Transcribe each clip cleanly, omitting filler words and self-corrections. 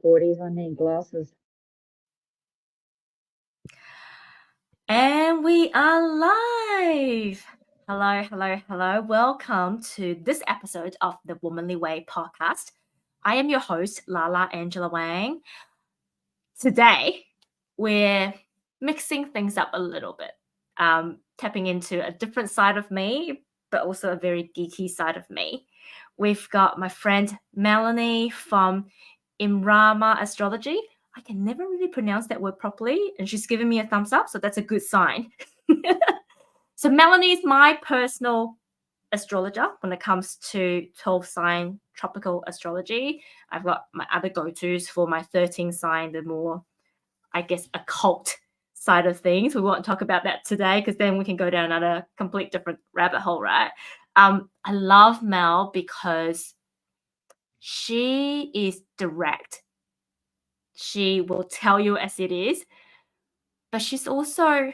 40s, I need glasses. And we are live. Hello, hello, hello. Welcome to this episode of the Womanly Way podcast. I am your host, Lala Angela Wang. Today, we're mixing things up a little bit, tapping into a different side of me, but also a very geeky side of me. We've got my friend Melanie from Imrama Astrology. I can never really pronounce that word properly, and she's giving me a thumbs up, so that's a good sign. So Melanie is my personal astrologer when it comes to 12 sign tropical astrology. I've got my other go-tos for my 13 sign, the more, I guess, occult side of things. We won't talk about that today because then we can go down another complete different rabbit hole, right? I love Mel because she is direct. She will tell you as it is, but she's also,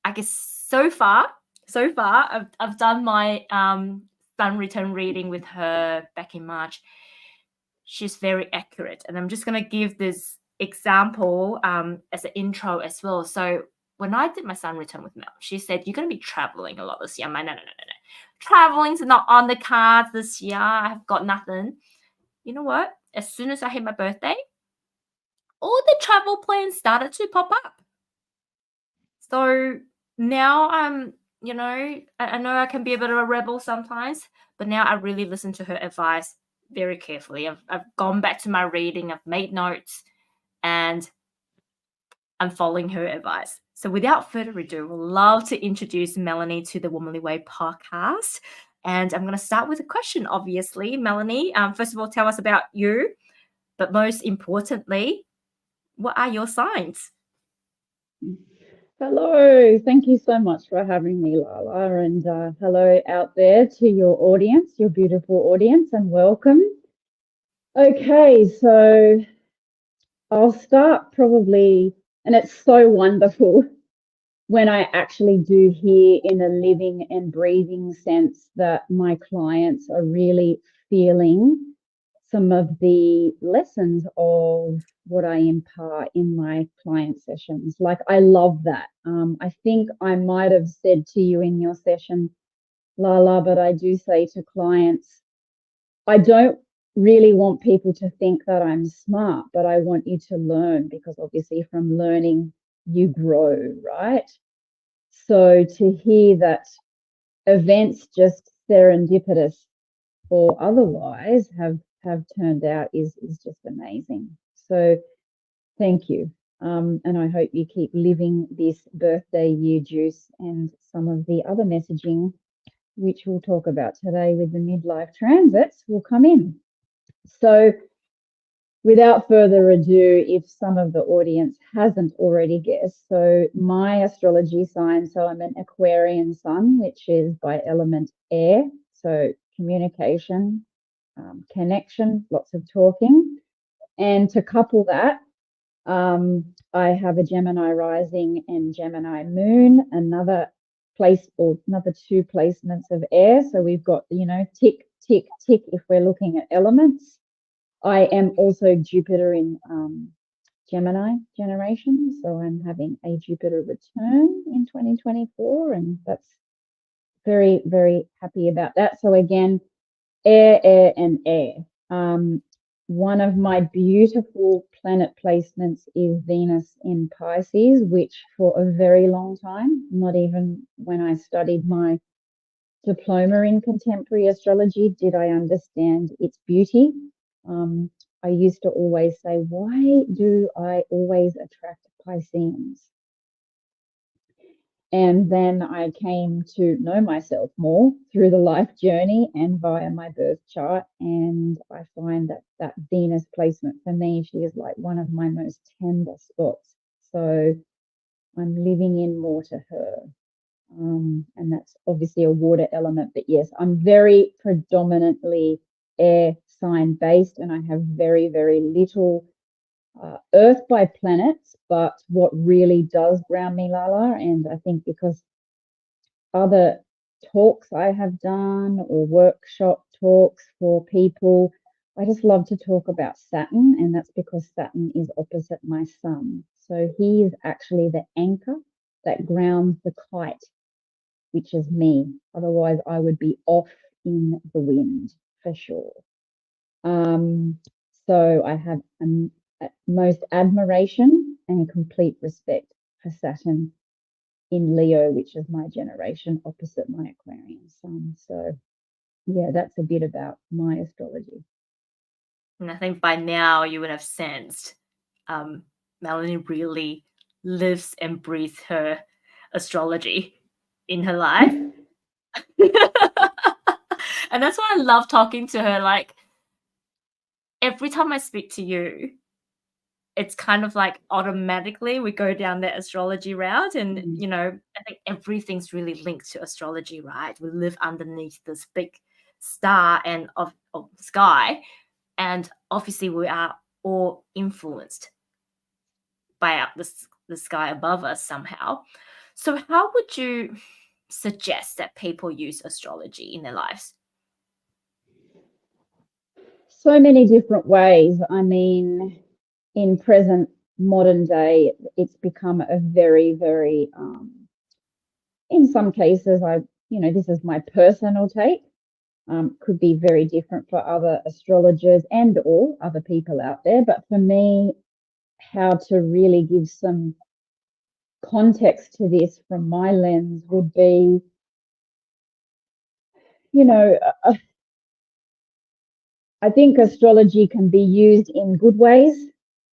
I guess, so far, I've done my sun return reading with her back in March. She's very accurate, and I'm just going to give this example as an intro as well. So when I did my sun return with Mel, she said, you're going to be traveling a lot this year. I'm like, no. Traveling's not on the cards this year. I've got nothing. You know what? As soon as I hit my birthday, all the travel plans started to pop up. So now I know I can be a bit of a rebel sometimes, but now I really listen to her advice very carefully. I've gone back to my reading, I've made notes, and I'm following her advice. So without further ado, I'd love to introduce Melanie to the Womanly Way podcast. And I'm going to start with a question, obviously. Melanie, first of all, tell us about you, but most importantly, what are your signs? Hello, thank you so much for having me, Lala, and hello out there to your audience, your beautiful audience, and welcome. Okay, so I'll start probably, and it's so wonderful when I actually do hear in a living and breathing sense that my clients are really feeling some of the lessons of what I impart in my client sessions. Like, I love that. I think I might have said to you in your session, Lala, but I do say to clients, I don't really want people to think that I'm smart, but I want you to learn, because obviously from learning, you grow, right? So to hear that events just serendipitous or otherwise have turned out is just amazing. So thank you. And I hope you keep living this birthday year juice and some of the other messaging, which we'll talk about today with the midlife transits, will come in. So without further ado, if some of the audience hasn't already guessed, so my astrology sign, so I'm an Aquarian sun, which is by element air, so communication, connection, lots of talking. And to couple that, I have a Gemini rising and Gemini moon, another place or another two placements of air. So we've got, tick, tick, tick if we're looking at elements. I am also Jupiter in Gemini generation. So I'm having a Jupiter return in 2024, and that's very, very happy about that. So again, air, air, and air. One of my beautiful planet placements is Venus in Pisces, which for a very long time, not even when I studied my diploma in contemporary astrology, did I understand its beauty. I used to always say, why do I always attract Pisceans? And then I came to know myself more through the life journey and via my birth chart. And I find that that Venus placement for me, she is like one of my most tender spots. So I'm living in more to her. And that's obviously a water element. But yes, I'm very predominantly air sign based, and I have very, very little Earth by planets. But what really does ground me, Lala, and I think because other talks I have done or workshop talks for people, I just love to talk about Saturn, and that's because Saturn is opposite my sun. So he is actually the anchor that grounds the kite, which is me. Otherwise, I would be off in the wind for sure. Um, so I have most admiration and complete respect for Saturn in Leo, which is my generation, opposite my Aquarian sun. So yeah, that's a bit about my astrology. And I think by now you would have sensed Melanie really lives and breathes her astrology in her life. And that's why I love talking to her. Like, every time I speak to you, it's kind of like automatically we go down that astrology route. And, you know, I think everything's really linked to astrology, right? We live underneath this big star and of sky. And obviously we are all influenced by the sky above us somehow. So how would you suggest that people use astrology in their lives? So many different ways. I mean, in present modern day, it's become a very, very, in some cases, this is my personal take, could be very different for other astrologers and or other people out there. But for me, how to really give some context to this from my lens would be, you know, I think astrology can be used in good ways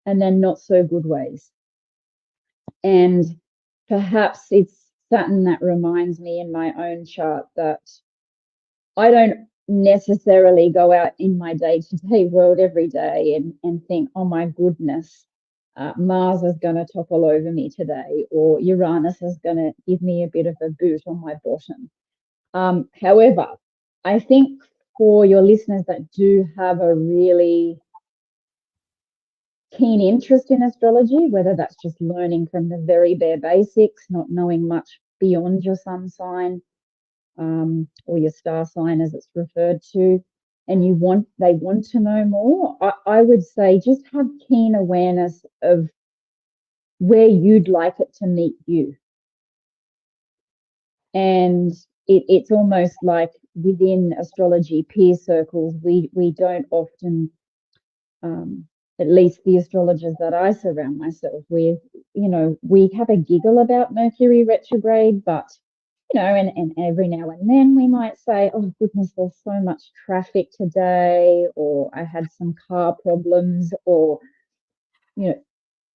and then not so good ways. And perhaps it's Saturn that reminds me in my own chart that I don't necessarily go out in my day-to-day world every day and think, oh my goodness, Mars is going to topple over me today, or Uranus is going to give me a bit of a boot on my bottom. However, I think for your listeners that do have a really keen interest in astrology, whether that's just learning from the very bare basics, not knowing much beyond your sun sign, or your star sign as it's referred to, and they want to know more, I would say just have keen awareness of where you'd like it to meet you. And it's almost like within astrology peer circles, we don't often, at least the astrologers that I surround myself with, we have a giggle about Mercury retrograde, but and every now and then we might say, oh goodness, there's so much traffic today, or I had some car problems, or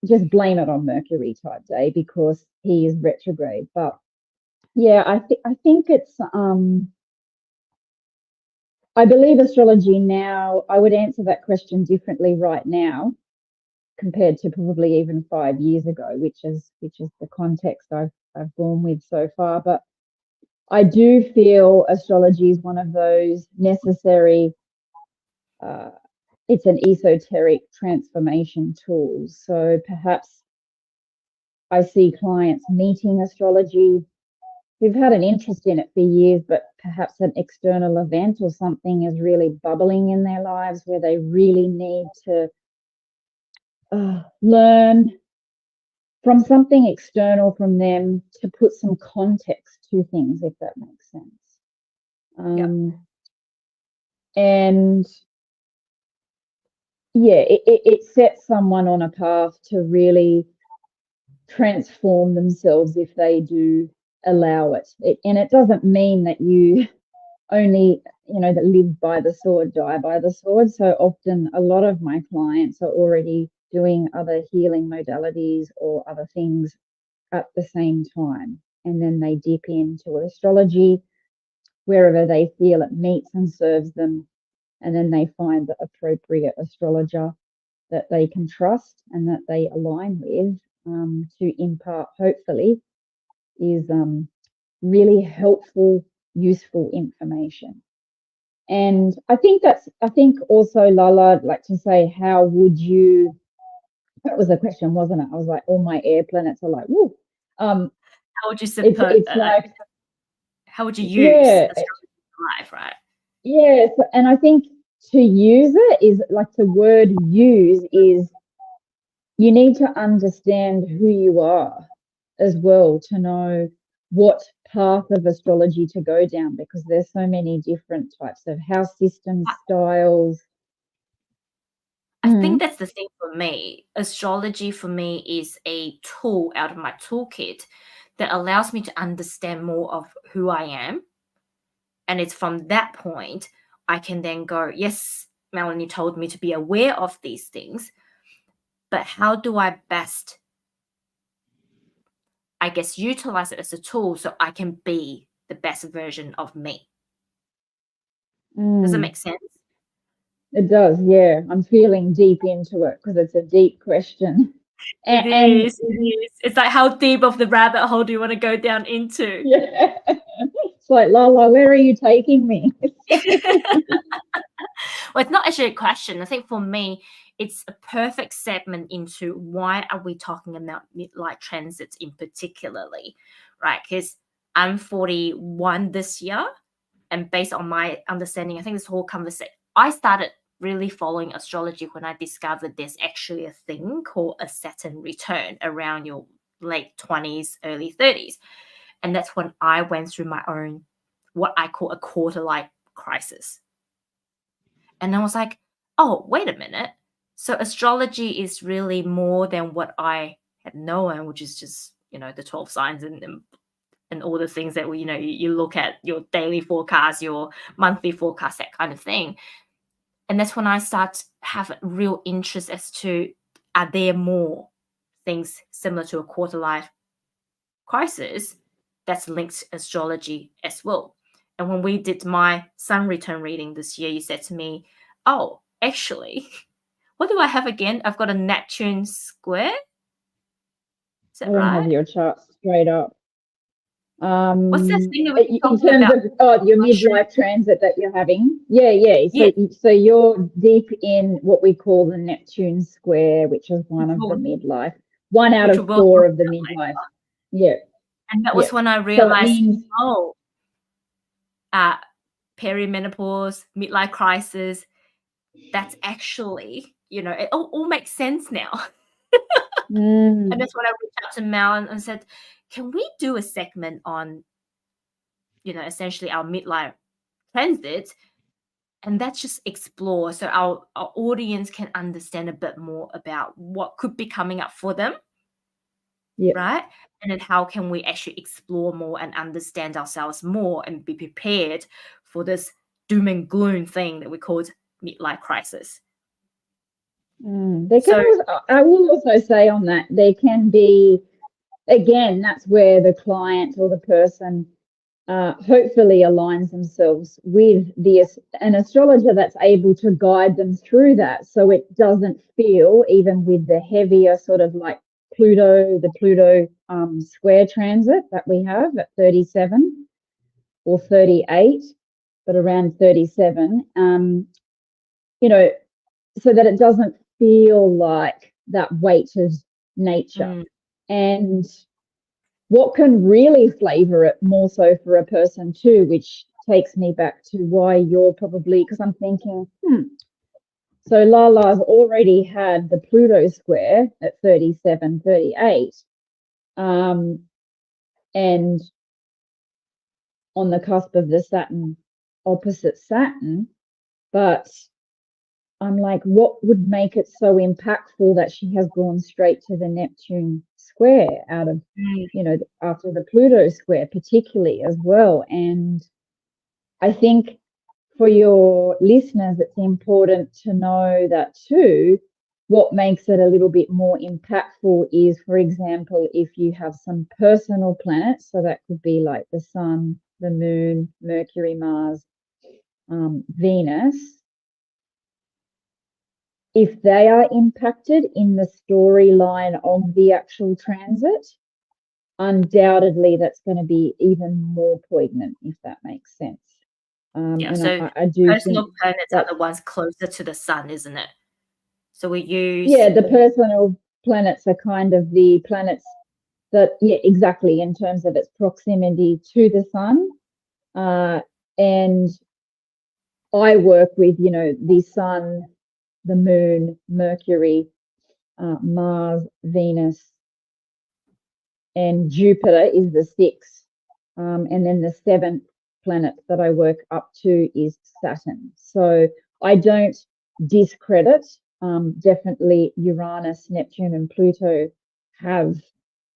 just blame it on Mercury type day because he is retrograde. But yeah, I think it's I believe astrology now, I would answer that question differently right now compared to probably even 5 years ago, which is the context I've gone with so far. But I do feel astrology is one of those necessary, it's an esoteric transformation tool. So perhaps I see clients meeting astrology who've had an interest in it for years, but perhaps an external event or something is really bubbling in their lives where they really need to learn from something external from them to put some context to things, if that makes sense. And yeah, it sets someone on a path to really transform themselves if they do allow it. And it doesn't mean that you only, that live by the sword, die by the sword. So often a lot of my clients are already doing other healing modalities or other things at the same time. And then they dip into astrology wherever they feel it meets and serves them. And then they find the appropriate astrologer that they can trust and that they align with, to impart, hopefully, is really helpful, useful information. And I think also, Lala, I'd like to say, how would you, that was a question, wasn't it? I was like, all my air planets are like, woo. How would you support, it's like, how would you use astrology in life, right? Yes, and I think to use it is like the word use is you need to understand who you are as well to know what path of astrology to go down, because there's so many different types of house systems, styles. I think that's the thing for me. Astrology for me is a tool out of my toolkit that allows me to understand more of who I am. And it's from that point I can then go, yes, Melanie told me to be aware of these things, but how do I best, I guess, utilize it as a tool so I can be the best version of me? Does it make sense? It does, yeah. I'm feeling deep into it because it's a deep question. It And is. It is. It's like, how deep of the rabbit hole do you want to go down into? yeah, it's like, Lala, where are you taking me? Well, it's not actually a question. I think for me, it's a perfect segment into why are we talking about midlife transits in particularly, right? Because I'm 41 this year, and based on my understanding, I think this whole conversation, I started really following astrology when I discovered there's actually a thing called a Saturn return around your late 20s, early 30s. And that's when I went through my own, what I call a quarter life crisis. And I was like, oh, wait a minute. So astrology is really more than what I had known, which is just, the 12 signs and all the things that you look at your daily forecast, your monthly forecast, that kind of thing. And that's when I start to have a real interest as to, are there more things similar to a quarter life crisis that's linked to astrology as well. And when we did my sun return reading this year, you said to me, oh, actually, what do I have again? I've got a Neptune square. Is I that don't have right? your chart straight up. What's that thing that we were In talking terms about? of your Mushroom? midlife transit that you're having, yeah. Yeah, So you're deep in what we call the Neptune square, which is one which of the will, midlife, one out which of we'll four talk of the about midlife. later. Yeah, And that yeah. was when I So it realized, means oh, uh, perimenopause, midlife crisis, that's actually, it all makes sense now. And that's when I reached out to Mel and said, can we do a segment on, essentially our midlife transit? And that's just explore so our audience can understand a bit more about what could be coming up for them, yeah. right? And then how can we actually explore more and understand ourselves more and be prepared for this doom and gloom thing that we called midlife crisis. There can So, also, I will also say on that, there can be, again, that's where the client or the person hopefully aligns themselves with an astrologer that's able to guide them through that, so it doesn't feel, even with the heavier sort of like the Pluto square transit that we have at 37 or 38, but around 37, so that it doesn't feel like that weighted nature. And what can really flavor it more so for a person too, which takes me back to why you're probably, because I'm thinking, so Lala's already had the Pluto square at 37, 38, and on the cusp of the Saturn opposite Saturn, but I'm like, what would make it so impactful that she has gone straight to the Neptune square out of, after the Pluto square, particularly as well. And I think for your listeners, it's important to know that too. What makes it a little bit more impactful is, for example, if you have some personal planets, so that could be like the Sun, the Moon, Mercury, Mars, Venus. If they are impacted in the storyline of the actual transit, undoubtedly that's going to be even more poignant, if that makes sense. yeah, And so I do think personal planets are that, the ones closer to the sun, isn't it? So we use, yeah, the personal planets are kind of the planets that, yeah, exactly, in terms of its proximity to the sun. And I work with, you know, the sun, the moon, Mercury, Mars, Venus, and Jupiter is the sixth. And then the seventh planet that I work up to is Saturn. So I don't discredit. Definitely Uranus, Neptune, and Pluto have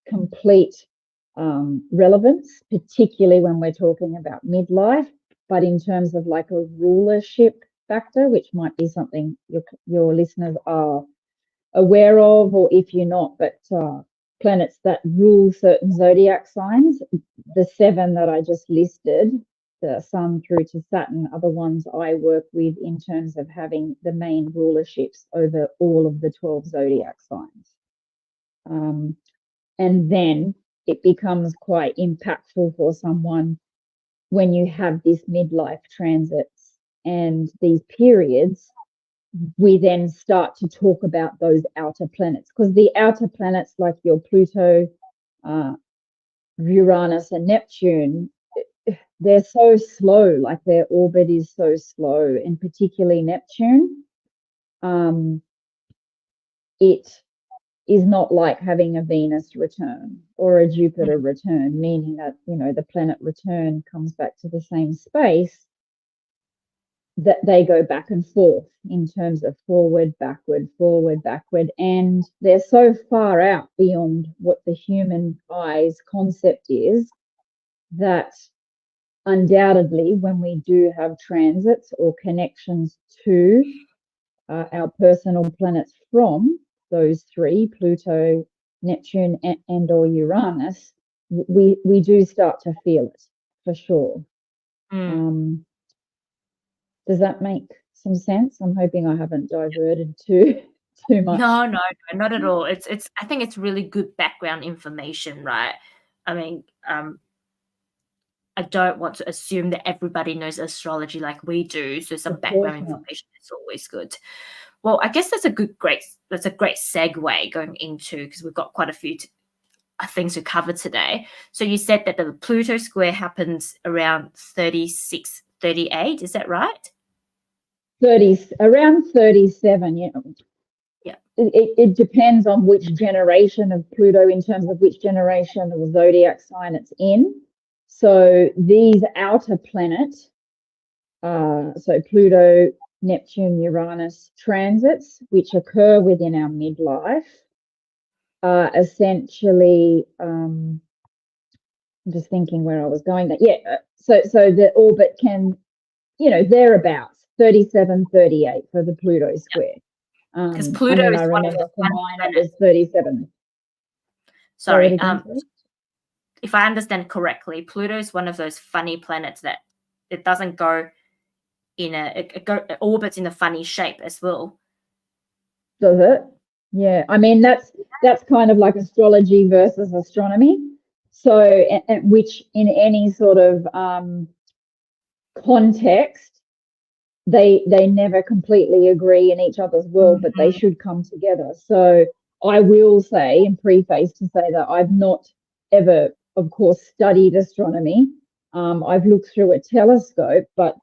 complete relevance, particularly when we're talking about midlife. But in terms of like a rulership factor, which might be something your listeners are aware of, or if you're not, but planets that rule certain zodiac signs, the seven that I just listed, the Sun through to Saturn, are the ones I work with in terms of having the main rulerships over all of the 12 zodiac signs. And then it becomes quite impactful for someone when you have this midlife transits and these periods. We then start to talk about those outer planets, because the outer planets like your Pluto, Uranus and Neptune, they're so slow, like their orbit is so slow, and particularly Neptune. It is not like having a Venus return or a Jupiter return, meaning that, you know, the planet return comes back to the same space, that they go back and forth in terms of forward, backward, and they're so far out beyond what the human eye's concept is that undoubtedly when we do have transits or connections to our personal planets from those three, Pluto, Neptune, and or Uranus, we do start to feel it for sure. Does that make some sense? I'm hoping I haven't diverted too much. No, not at all. It's. I think it's really good background information, right? I mean, I don't want to assume that everybody knows astrology like we do, so some background information is always good. Well, I guess that's a great segue going into, because we've got quite a few things to cover today. So you said that the Pluto square happens around 36, 38. Is that right? Around 37. Yeah. Yeah. It depends on which generation of Pluto, in terms of which generation or zodiac sign it's in. So these outer planets, so Pluto, Neptune, Uranus transits, which occur within our midlife, are essentially, I'm just thinking where I was going. That so the orbit can, you know, thereabouts 37, 38 for the Pluto square. Because Pluto and then is I remember for mine it was 37. Sorry. If I understand correctly, Pluto is one of those funny planets that it doesn't go in it orbits in a funny shape as well. Does it? Yeah. I mean, that's kind of like astrology versus astronomy. So, and which in any sort of context, they never completely agree in each other's world, but they should come together. So I will say, in preface, to say that I've not ever, of course, studied astronomy. I've looked through a telescope, but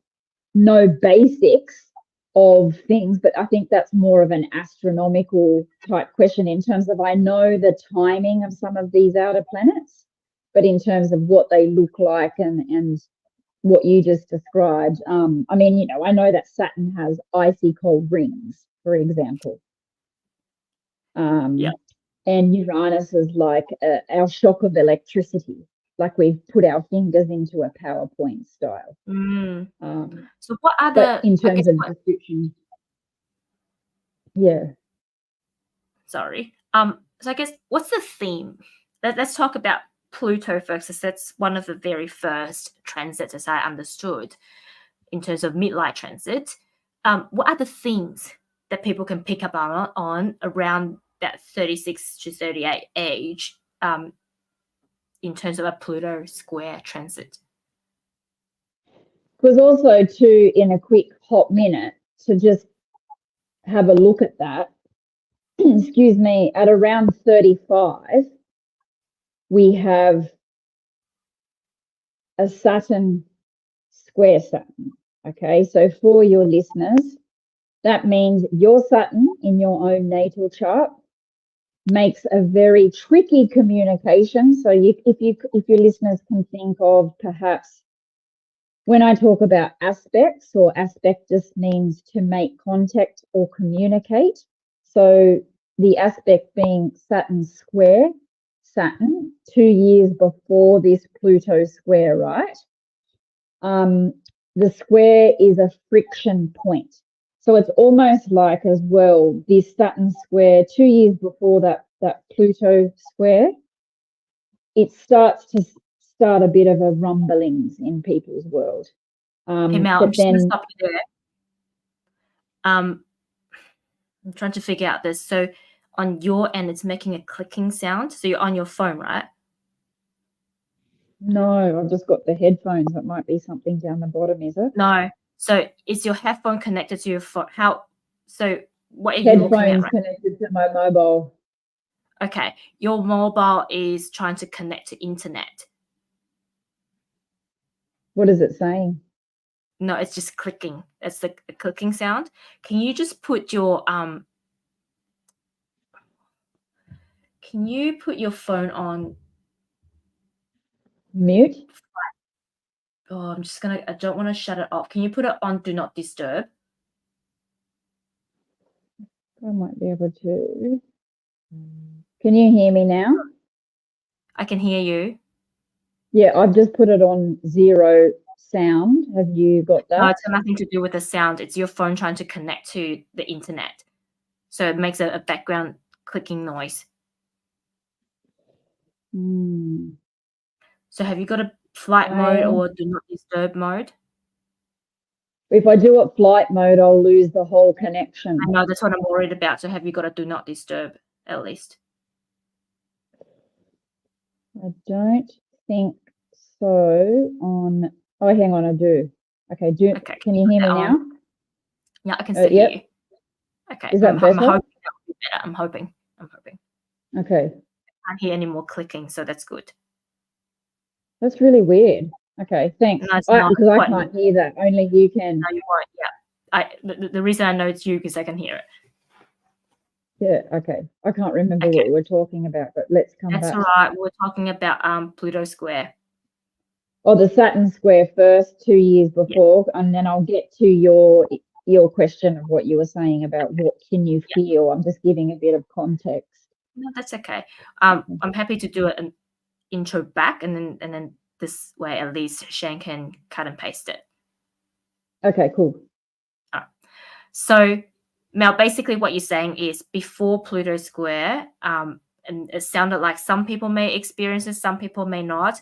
no basics of things. But I think that's more of an astronomical type question in terms of, I know the timing of some of these outer planets, but in terms of what they look like and what you just described, I mean, you know, I know that Saturn has icy cold rings, for example. And Uranus is like our shock of electricity, like we've put our fingers into a PowerPoint style. So what are but in terms of description, yeah. Sorry. So I guess what's the theme? Let's talk about Pluto first, because that's one of the very first transits, as I understood, in terms of midlife transit. What are the themes that people can pick up on around that 36 to 38 age, in terms of a Pluto square transit? Because also, too, in a quick hot minute, to just have a look at that, excuse me, at around 35, we have a Saturn square Saturn. Okay, so for your listeners, that means your Saturn in your own natal chart makes a very tricky communication. So if your listeners can think of perhaps when I talk about aspects, or aspect just means to make contact or communicate. So the aspect being Saturn square Saturn 2 years before this Pluto square, right? The square is a friction point. So it's almost like as well, this Saturn square 2 years before that Pluto square, it starts to start a bit of a rumblings in people's world. Hey Mel, I'm But just going to then stop you there. I'm trying to figure out this. So on your end, it's making a clicking sound. So you're on your phone, right? no, I've just got the headphones. It might be something down the bottom, is it? No. So is your headphone connected to your phone? So what are you looking at Headphones right connected to my mobile. now? Okay. Your mobile is trying to connect to internet. What is it saying? No, it's just clicking. It's the clicking sound. Can you just put your phone on? Mute? Oh, I don't want to shut it off. Can you put it on do not disturb? I might be able to. Can you hear me now? I can hear you. Yeah, I've just put it on 0 sound. Have you got No, that? it's got nothing to do with the sound. It's your phone trying to connect to the internet. So it makes a background clicking noise. So have you got a flight mode or do not disturb mode? If I do it flight mode, I'll lose the whole I connection. know, that's what I'm worried about. So have you got a do not disturb at least? I don't think so on. Oh, hang on, I do. Okay, Okay, can you hear me now? Yeah, I can still hear Yep. you. Okay, Is I'm that hoping better? that will be better. I'm hoping. Okay. I can't hear any more clicking, so that's good. That's really weird. Okay, thanks. No, it's not. Because I can't hear that. Only you can. No, you won't. Yeah. The reason I know it's you because I can hear it. Yeah, okay. I can't remember Okay, what we're talking about, but let's come that's back. all right. We're talking about Pluto square. Oh, the Saturn square first, 2 years Yeah, before, and then I'll get to your question of what you were saying about what can you yeah. feel. I'm just giving a bit of context. No, that's okay. I'm happy to do an intro back, and then this way at least Shane can cut and paste it. Okay, cool. All right. So Mel, basically what you're saying is before Pluto square, and it sounded like some people may experience it, some people may not.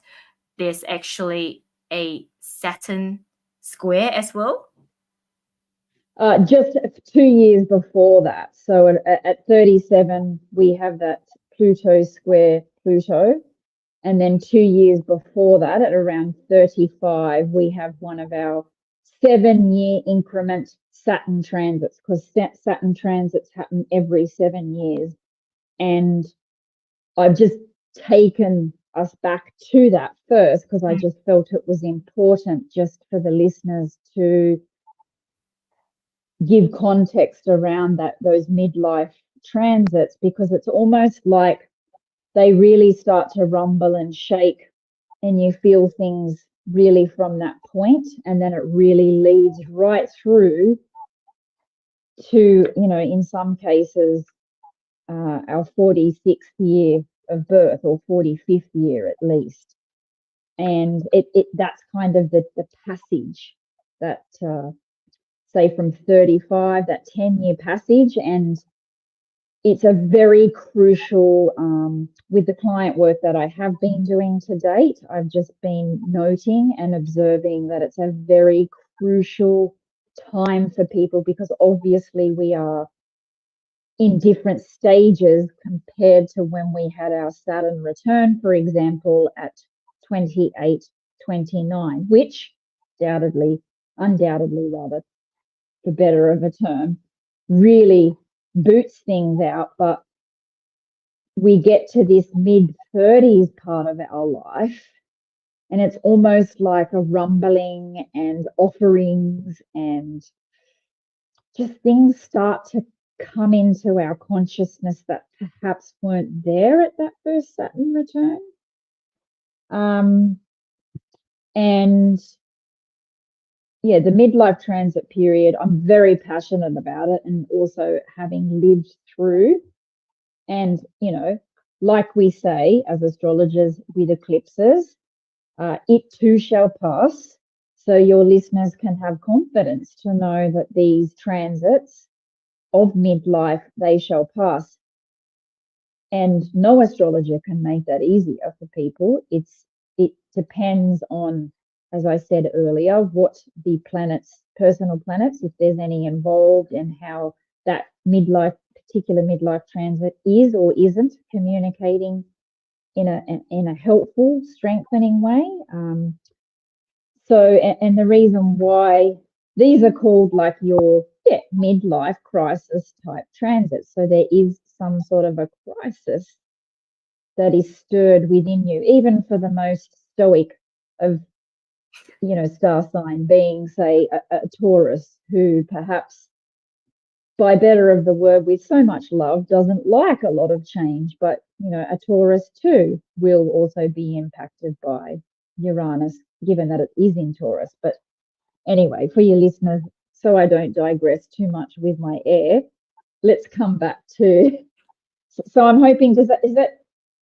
There's actually a Saturn square as well. Just 2 years before that. So at 37, we have that Pluto square Pluto. And then 2 years before that, at around 35, we have one of our 7-year increment Saturn transits, because Saturn transits happen every 7 years. And I've just taken us back to that first because I just felt it was important just for the listeners to give context around those midlife transits, because it's almost like they really start to rumble and shake and you feel things really from that point, and then it really leads right through to, in some cases, our 46th year of birth, or 45th year at least. And that's kind of the passage that say from 35, that 10-year passage. And it's a very crucial, with the client work that I have been doing to date, I've just been noting and observing that it's a very crucial time for people, because obviously we are in different stages compared to when we had our Saturn return, for example, at 28, 29, which undoubtedly rather, for better of a term, really boots things out. But we get to this mid 30s part of our life, And it's almost like a rumbling and offerings, and just things start to come into our consciousness that perhaps weren't there at that first Saturn return. And yeah, the midlife transit period, I'm very passionate about it, and also having lived through. And, you know, like we say as astrologers with eclipses, it too shall pass. So your listeners can have confidence to know that these transits of midlife, they shall pass. And no astrologer can make that easier for people. It depends on, as I said earlier, what the planets, personal planets, if there's any involved, and how that particular midlife transit is or isn't communicating in a helpful, strengthening way. And the reason why these are called like your midlife crisis type transits. So there is some sort of a crisis that is stirred within you, even for the most stoic of, you know, star sign being, say, a Taurus, who perhaps, by better of the word, with so much love, doesn't like a lot of change. But, you know, a Taurus too will also be impacted by Uranus, given that it is in Taurus. But anyway, for your listeners, so I don't digress too much with my air, let's come back to. So I'm hoping, is that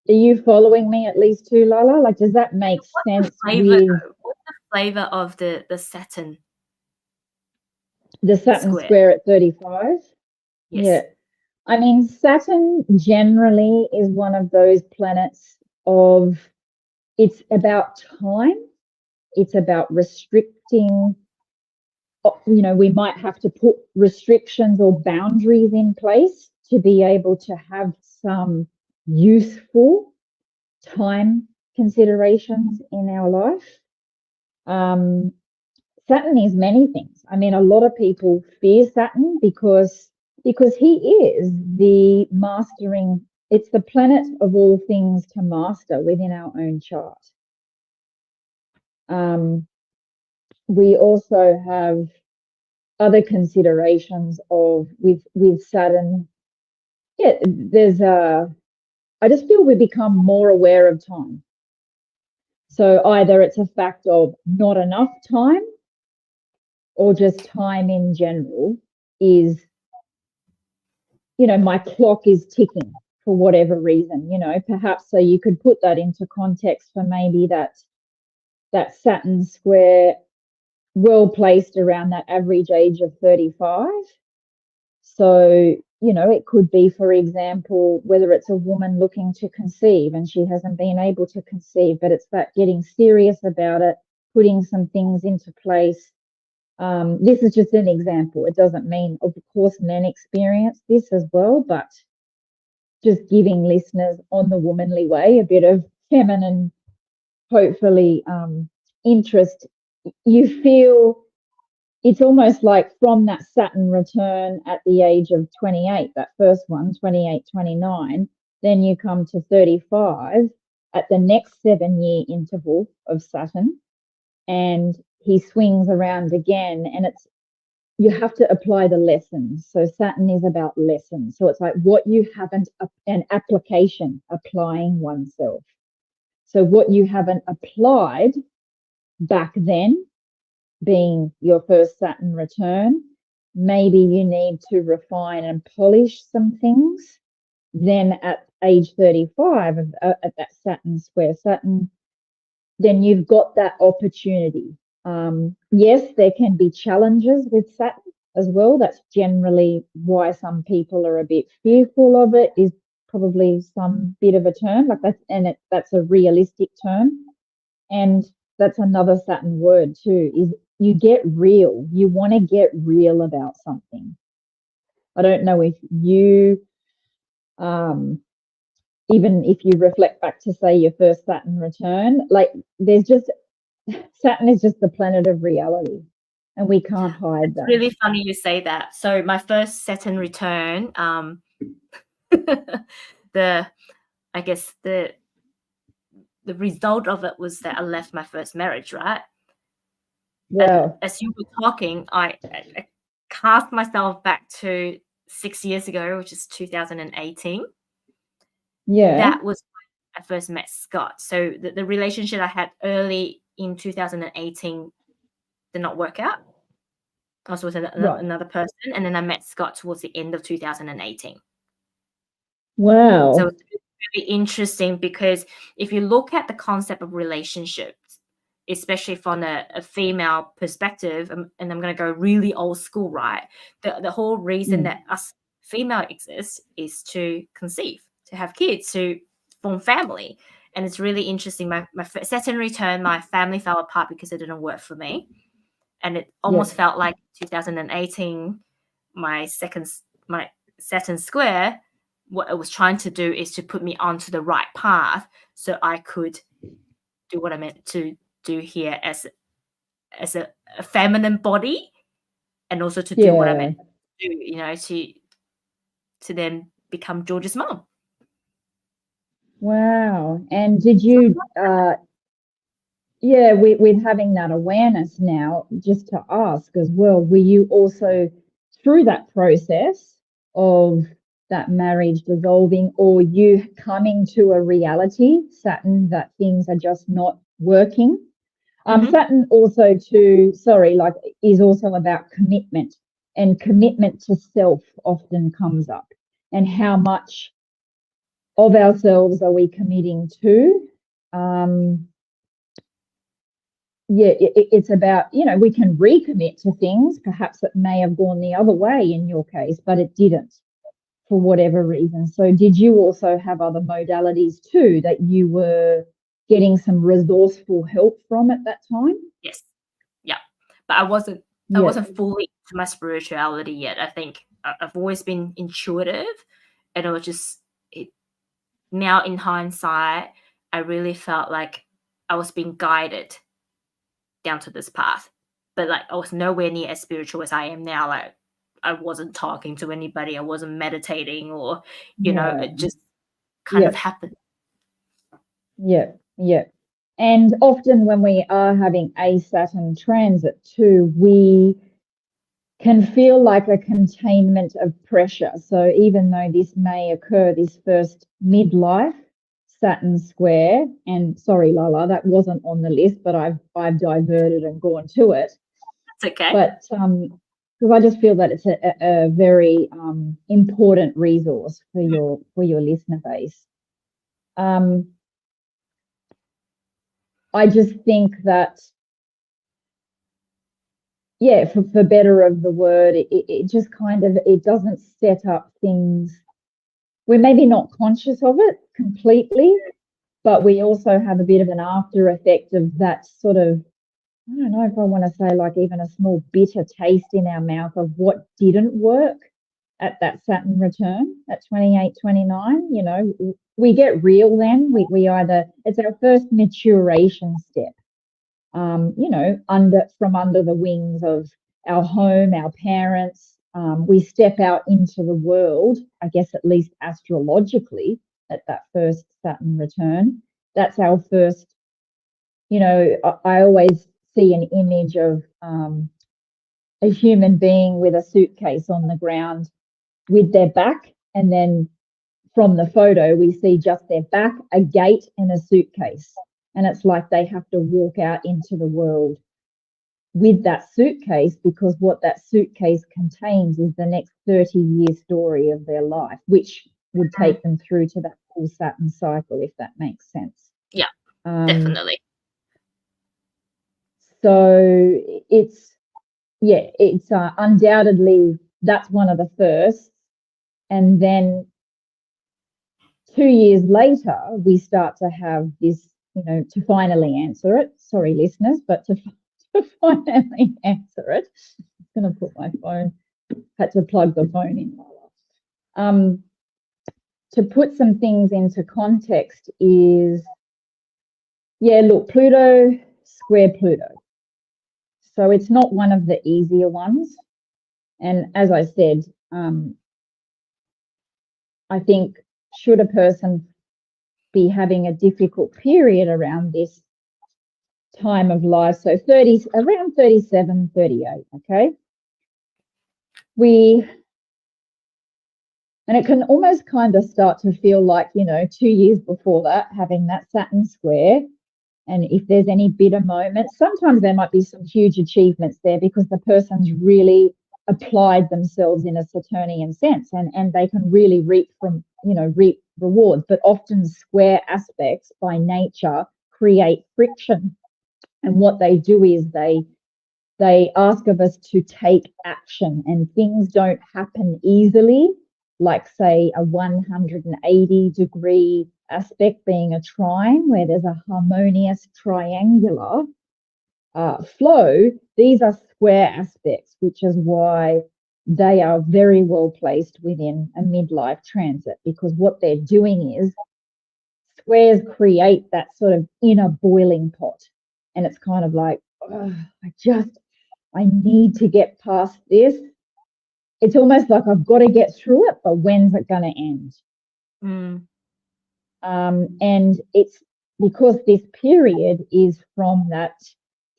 are you following me at least too, Lala? Like, does that make sense with what's the flavor of the Saturn? The Saturn square at 35? Yes. Yeah. I mean, Saturn generally is one of those planets of, it's about time. It's about restricting, you know, we might have to put restrictions or boundaries in place to be able to have some useful time considerations in our life. Saturn is many things. I mean, a lot of people fear Saturn because he is the mastering. It's the planet of all things to master within our own chart. We also have other considerations of with Saturn. Yeah, there's I just feel we become more aware of time. So either it's a fact of not enough time, or just time in general is, you know, my clock is ticking for whatever reason, you know, perhaps. So you could put that into context for maybe that Saturn square, well placed around that average age of 35. So, you know, it could be, for example, whether it's a woman looking to conceive and she hasn't been able to conceive, but it's that getting serious about it, putting some things into place. This is just an example. It doesn't mean, of course, men experience this as well, but just giving listeners on the womanly way a bit of feminine, hopefully, interest. You feel it's almost like from that Saturn return at the age of 28, that first one, 28, 29, then you come to 35 at the next 7-year interval of Saturn, and he swings around again, and you have to apply the lessons. So Saturn is about lessons. So it's like what you haven't, an application, applying oneself. So what you haven't applied back then, being your first Saturn return, maybe you need to refine and polish some things. Then at age 35, at that Saturn square Saturn, then you've got that opportunity. Yes, there can be challenges with Saturn as well. That's generally why some people are a bit fearful of it, is probably some bit of a term like that, and that's a realistic term. And that's another Saturn word too, is you get real. You want to get real about something. I don't know if you, even if you reflect back to, say, your first Saturn return, like there's just, Saturn is just the planet of reality, and we can't hide that. It's really funny you say that. So my first Saturn return, I guess the the result of it was that I left my first marriage, right? And Wow. as you were talking, I cast myself back to 6 years ago, which is 2018. Yeah. That was when I first met Scott. So the relationship I had early in 2018 did not work out. I was with another person, and then I met Scott towards the end of 2018. Wow. So it's really interesting because if you look at the concept of relationships, especially from a female perspective, and I'm going to go really old school, right? The whole reason that us female exist is to conceive, to have kids, to form family. And it's really interesting. My second return, my family fell apart because it didn't work for me. And it almost felt like 2018, my Saturn square, what it was trying to do is to put me onto the right path so I could do what I meant to do here as a feminine body, and also to do what I meant to do, you know, to then become George's mom. Wow. And did you, with having that awareness now, just to ask as well, were you also through that process of that marriage dissolving, or you coming to a reality, Saturn, that things are just not working? Saturn also is also about commitment, and commitment to self often comes up, and how much of ourselves are we committing to? It's about, we can recommit to things. Perhaps it may have gone the other way in your case, but it didn't for whatever reason. So did you also have other modalities too that you were getting some resourceful help from at that time? Yes. Yeah. But I wasn't fully into my spirituality yet. I think I've always been intuitive, and it was just now in hindsight, I really felt like I was being guided down to this path. But like I was nowhere near as spiritual as I am now. Like I wasn't talking to anybody, I wasn't meditating, or it just kind of happened. Yeah. And often when we are having a Saturn transit too, we can feel like a containment of pressure. So even though this may occur, this first midlife Saturn square, and sorry, Lala, that wasn't on the list, but I've diverted and gone to it. It's okay. But because I just feel that it's a very important resource for your listener base. I just think that, for better of the word, it just kind of, it doesn't set up things. We're maybe not conscious of it completely, but we also have a bit of an after effect of that sort of, I don't know if I want to say like even a small bitter taste in our mouth of what didn't work at that Saturn return at 28, 29. We get real then. We either, it's our first maturation step. Under the wings of our home, our parents. We step out into the world, I guess, at least astrologically, at that first Saturn return. That's our first, I always see an image of a human being with a suitcase on the ground with their back, and then from the photo, we see just their back, a gate, and a suitcase. And it's like they have to walk out into the world with that suitcase, because what that suitcase contains is the next 30-year story of their life, which would take them through to that full Saturn cycle, if that makes sense. Yeah, definitely. So it's undoubtedly, that's one of the first. And then 2 years later, we start to have this, to finally answer it. Sorry, listeners, but to finally answer it, I'm going to put my phone, had to plug the phone in. To put some things into context is, look, Pluto square Pluto. So it's not one of the easier ones. And as I said, I think should a person be having a difficult period around this time of life. So around 37, 38, okay? And it can almost kind of start to feel like, 2 years before that, having that Saturn square. And if there's any bitter moments, sometimes there might be some huge achievements there because the person's really applied themselves in a Saturnian sense, and they can really reap rewards. But often square aspects by nature create friction. And what they do is they ask of us to take action, and things don't happen easily, like, say, a 180-degree aspect being a trine, where there's a harmonious triangular flow. These are square aspects, which is why they are very well placed within a midlife transit, because what they're doing is squares create that sort of inner boiling pot. And it's kind of like, oh, I need to get past this. It's almost like I've got to get through it, but when's it going to end? And it's because this period is from that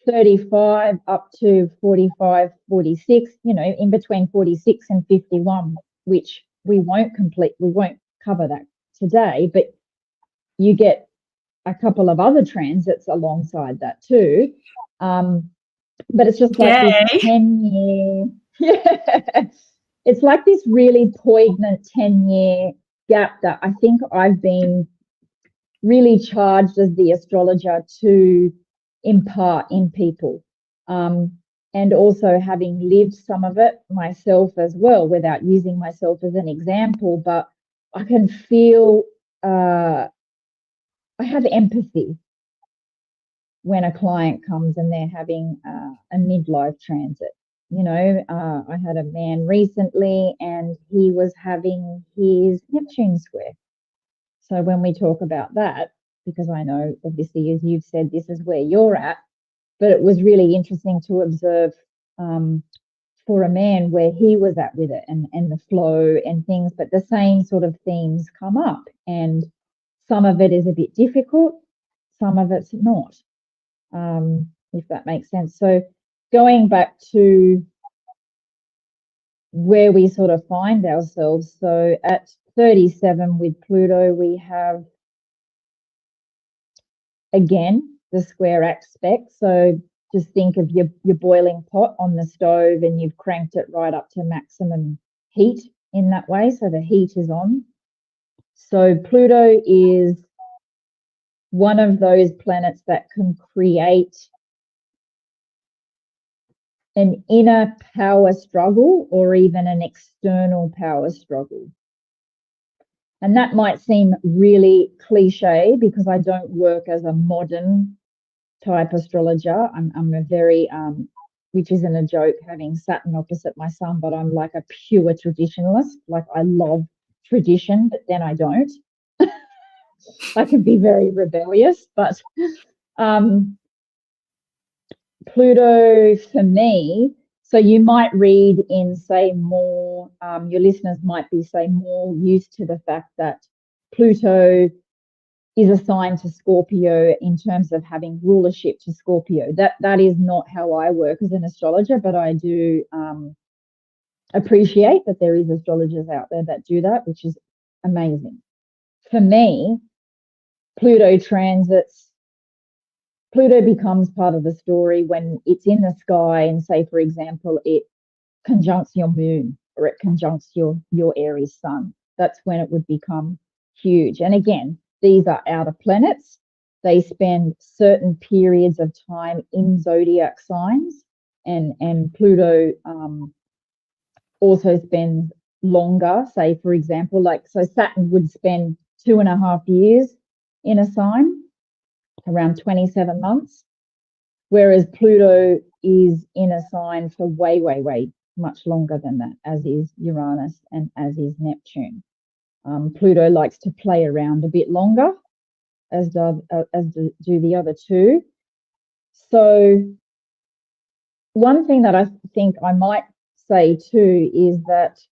35 up to 45, 46, in between 46 and 51, which we won't cover that today, but you get a couple of other transits alongside that too. But it's just like this 10-year, it's like this really poignant 10-year gap that I think I've been really charged as the astrologer to impart in people. And also having lived some of it myself as well, without using myself as an example, but I can feel, I have empathy when a client comes and they're having a midlife transit. I had a man recently and he was having his Neptune square. So when we talk about that, because I know obviously, as you've said, this is where you're at, but it was really interesting to observe for a man where he was at with it, and the flow and things, but the same sort of themes come up, and some of it is a bit difficult, some of it's not, if that makes sense. So going back to where we sort of find ourselves, so at 37 with Pluto, we have again the square aspect. So just think of your boiling pot on the stove, and you've cranked it right up to maximum heat in that way, so the heat is on. So Pluto is one of those planets that can create an inner power struggle or even an external power struggle. And that might seem really cliche because I don't work as a modern type astrologer. I'm a very, which isn't a joke, having Saturn opposite my sun, but I'm like a pure traditionalist. Like, I love tradition, but then I don't. I can be very rebellious, but Pluto for me, so you might read in, say, more, your listeners might be, say, more used to the fact that Pluto is assigned to Scorpio in terms of having rulership to Scorpio. That is not how I work as an astrologer, but I do appreciate that there is astrologers out there that do that, which is amazing. For me, Pluto becomes part of the story when it's in the sky, and, say, for example, it conjuncts your moon or it conjuncts your Aries sun. That's when it would become huge. And again, these are outer planets. They spend certain periods of time in zodiac signs, and Pluto also spends longer. Say, for example, so Saturn would spend 2.5 years in a sign, around 27 months, whereas Pluto is in a sign for way, way, way much longer than that, as is Uranus and as is Neptune. Pluto likes to play around a bit longer, as do the other two. So one thing that I think I might say too is that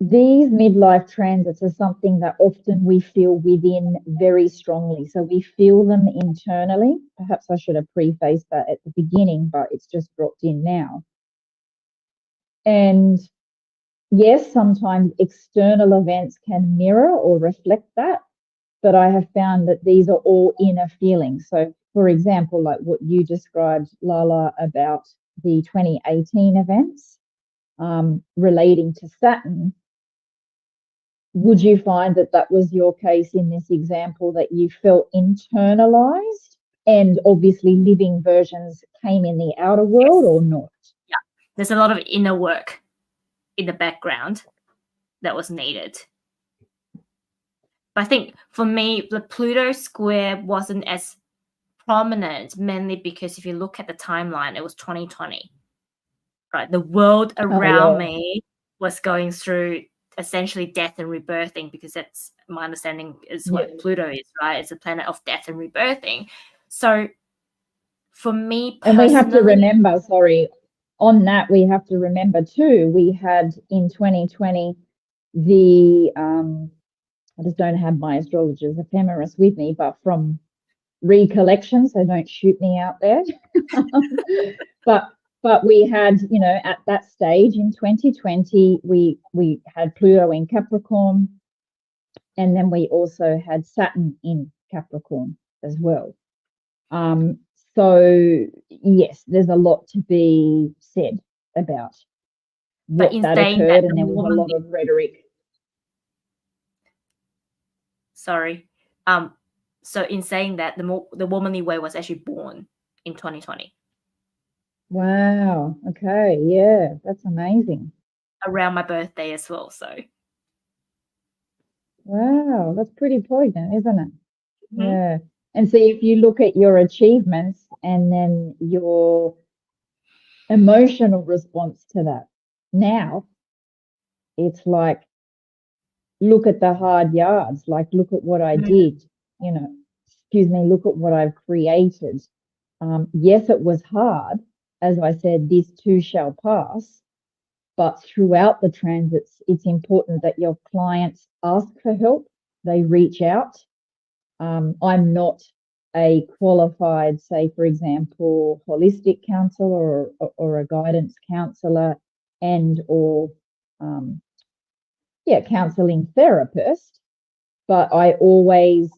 these midlife transits are something that often we feel within very strongly. So we feel them internally. Perhaps I should have prefaced that at the beginning, but it's just dropped in now. And yes, sometimes external events can mirror or reflect that, but I have found that these are all inner feelings. So, for example, like what you described, Lala, about the 2018 events relating to Saturn, would you find that that was your case in this example, that you felt internalized and obviously living versions came in the outer world, or not? Yeah, there's a lot of inner work in the background that was needed. But I think for me, the Pluto square wasn't as prominent, mainly because if you look at the timeline, it was 2020, right? The world around me was going through essentially death and rebirthing, because that's my understanding is what Pluto is, right? It's a planet of death and rebirthing. So for me personally, and we have to remember, sorry, on that, we have to remember too, we had in 2020 the I just don't have my astrologer's ephemeris with me, but from recollection, so don't shoot me out there. but we had, you know, at that stage in 2020, we had Pluto in Capricorn, and then we also had Saturn in Capricorn as well. So yes, there's a lot to be said about what that occurred, and there was a lot of rhetoric. Sorry. So in saying that, the womanly way was actually born in 2020. Wow. Okay. Yeah, that's amazing. Around my birthday as well. So. Wow, that's pretty poignant, isn't it? Mm-hmm. Yeah. And so if you look at your achievements and then your emotional response to that, now it's like, look at the hard yards, like look at what I did, you know, excuse me, look at what I've created. Yes, it was hard. As I said, this too shall pass. But throughout the transits, it's important that your clients ask for help, they reach out. I'm not a qualified, say, for example, holistic counselor or a guidance counselor and or counseling therapist, but I always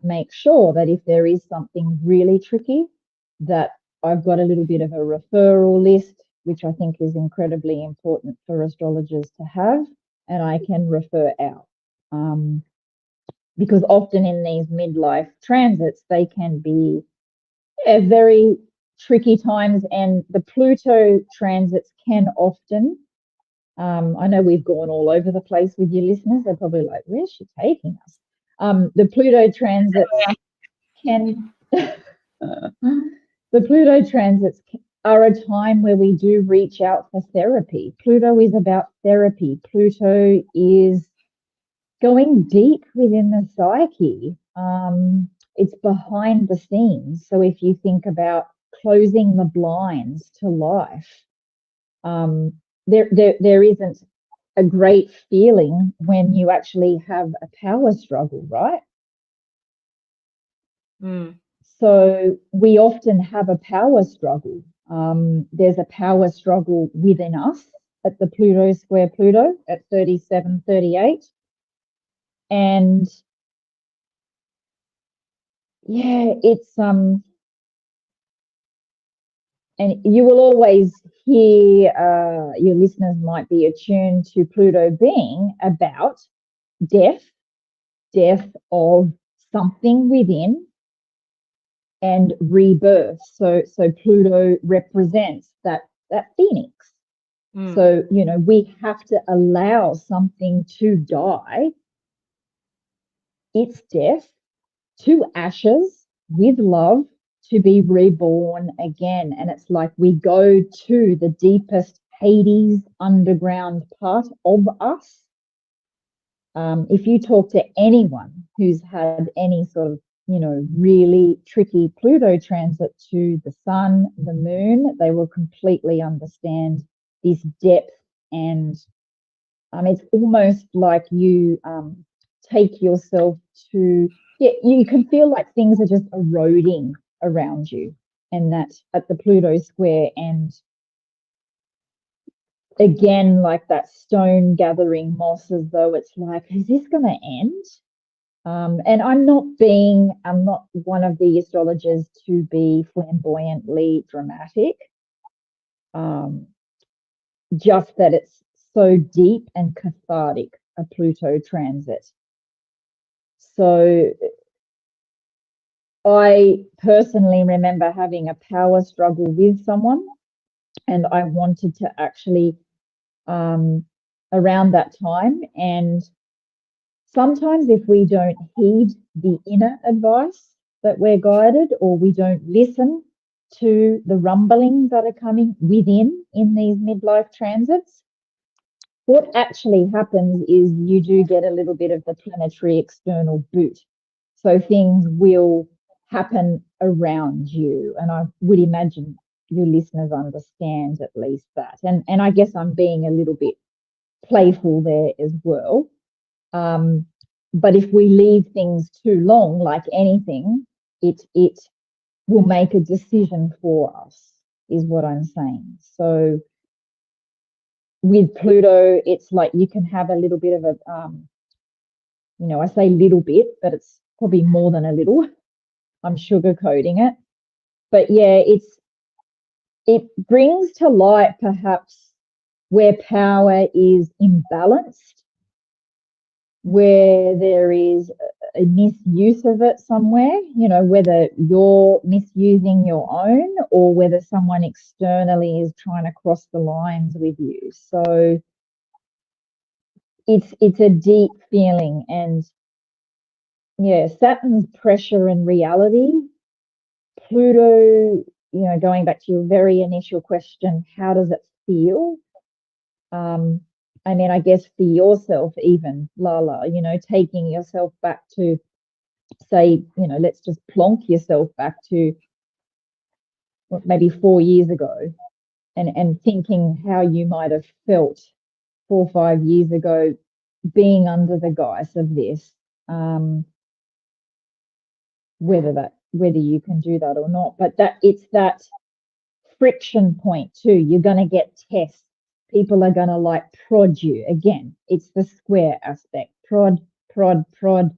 make sure that if there is something really tricky, that I've got a little bit of a referral list, which I think is incredibly important for astrologers to have, and I can refer out. Because often in these midlife transits, they can be very tricky times, and the Pluto transits can often, I know we've gone all over the place with your listeners. They're probably like, where's she taking us? The Pluto transits can, the Pluto transits are a time where we do reach out for therapy. Pluto is about therapy. Pluto is going deep within the psyche. It's behind the scenes. So if you think about closing the blinds to life, there isn't a great feeling when you actually have a power struggle, right? So we often have a power struggle. There's a power struggle within us at the Pluto square Pluto at 37, 38. And yeah, it's and you will always hear, your listeners might be attuned to Pluto being about death of something within, and rebirth. So Pluto represents that phoenix. So, you know, we have to allow something to die, its death, to ashes, with love, to be reborn again. And it's like we go to the deepest Hades underground part of us. If you talk to anyone who's had any sort of, you know, really tricky Pluto transit to the sun, the moon, they will completely understand this depth and It's almost like you take yourself to, yeah, you can feel like things are just eroding around you, and that at the Pluto square, and again, like that stone gathering moss, as though it's like, is this going to end? And I'm not one of the astrologers to be flamboyantly dramatic, just that it's so deep and cathartic, a Pluto transit. So I personally remember having a power struggle with someone, and I wanted to actually, around that time, and sometimes if we don't heed the inner advice that we're guided, or we don't listen to the rumblings that are coming within in these midlife transits, what actually happens is you do get a little bit of the planetary external boot. So things will happen around you. And I would imagine your listeners understand at least that. And I guess I'm being a little bit playful there as well. But if we leave things too long, like anything, it will make a decision for us, is what I'm saying. So with Pluto, it's like you can have a little bit of a, I say little bit, but it's probably more than a little. I'm sugarcoating it. But yeah, it brings to light perhaps where power is imbalanced, where there is a misuse of it somewhere, whether you're misusing your own or whether someone externally is trying to cross the lines with you. So it's a deep feeling. And yeah, Saturn's pressure and reality, Pluto, going back to your very initial question, how does it feel? I mean, I guess for yourself, even Lala, taking yourself back to, say, let's just plonk yourself back to maybe 4 years ago, and thinking how you might have felt 4 or 5 years ago being under the guise of this, whether you can do that or not. But that it's that friction point too. You're going to get tests. People are going to like prod you. Again, it's the square aspect. Prod, prod, prod.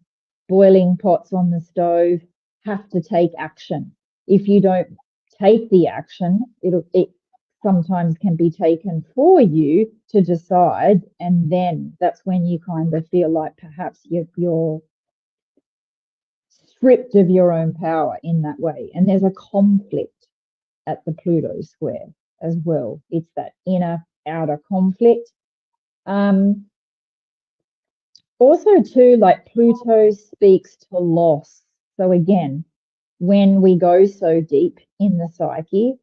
Boiling pots on the stove, have to take action. If you don't take the action, it sometimes can be taken for you to decide, and then that's when you kind of feel like perhaps you're stripped of your own power in that way. And there's a conflict at the Pluto square as well. It's that inner outer conflict. Also too, like Pluto speaks to loss. So again, when we go so deep in the psyche,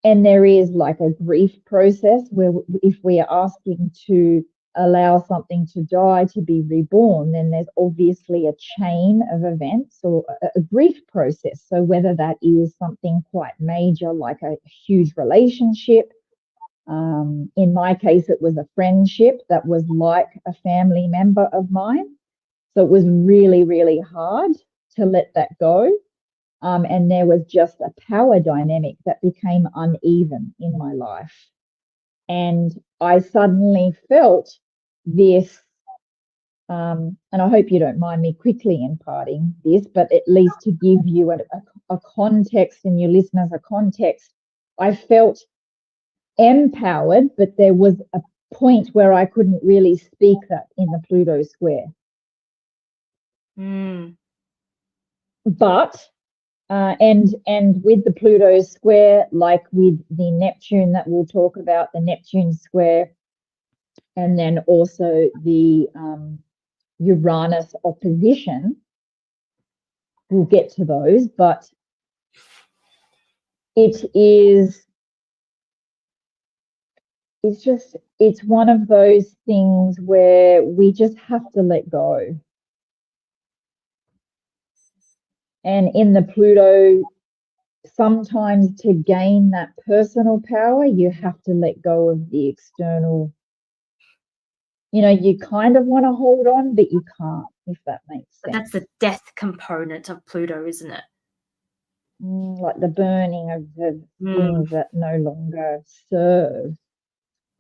and there is like a grief process where if we are asking to allow something to die to be reborn, then there's obviously a chain of events or a grief process. So whether that is something quite major, like a huge relationship, in my case, it was a friendship that was like a family member of mine. So it was really, really hard to let that go. And there was just a power dynamic that became uneven in my life. And I suddenly felt this, and I hope you don't mind me quickly imparting this, but at least to give you a context and your listeners a context, I felt empowered, but there was a point where I couldn't really speak that in the Pluto square. But and with the Pluto square, like with the Neptune that we'll talk about, the Neptune square, and then also the Uranus opposition, we'll get to those, but it's one of those things where we just have to let go. And in the Pluto sometimes to gain that personal power, you have to let go of the external. You kind of want to hold on, but you can't, if that makes sense. But that's the death component of Pluto, isn't it? Like the burning of the things that no longer serve.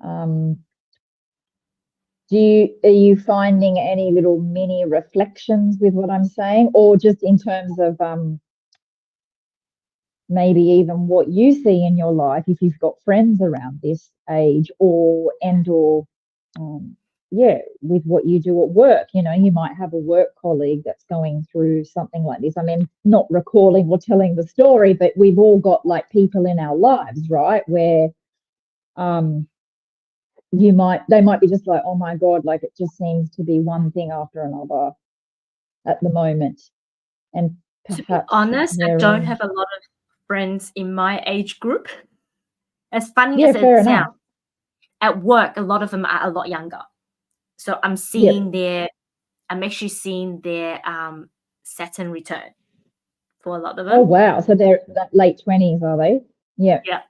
Are you finding any little mini reflections with what I'm saying, or just in terms of maybe even what you see in your life, if you've got friends around this age, or with what you do at work? You might have a work colleague that's going through something like this. I mean, not recalling or telling the story, but we've all got like people in our lives, right, where they might be just like, oh my God, like it just seems to be one thing after another at the moment. And perhaps, to be honest, I don't have a lot of friends in my age group. As funny as it sounds, at work, a lot of them are a lot younger. So I'm actually seeing their Saturn return for a lot of them. Oh wow! So they're late 20s, are they? Yeah. Yeah.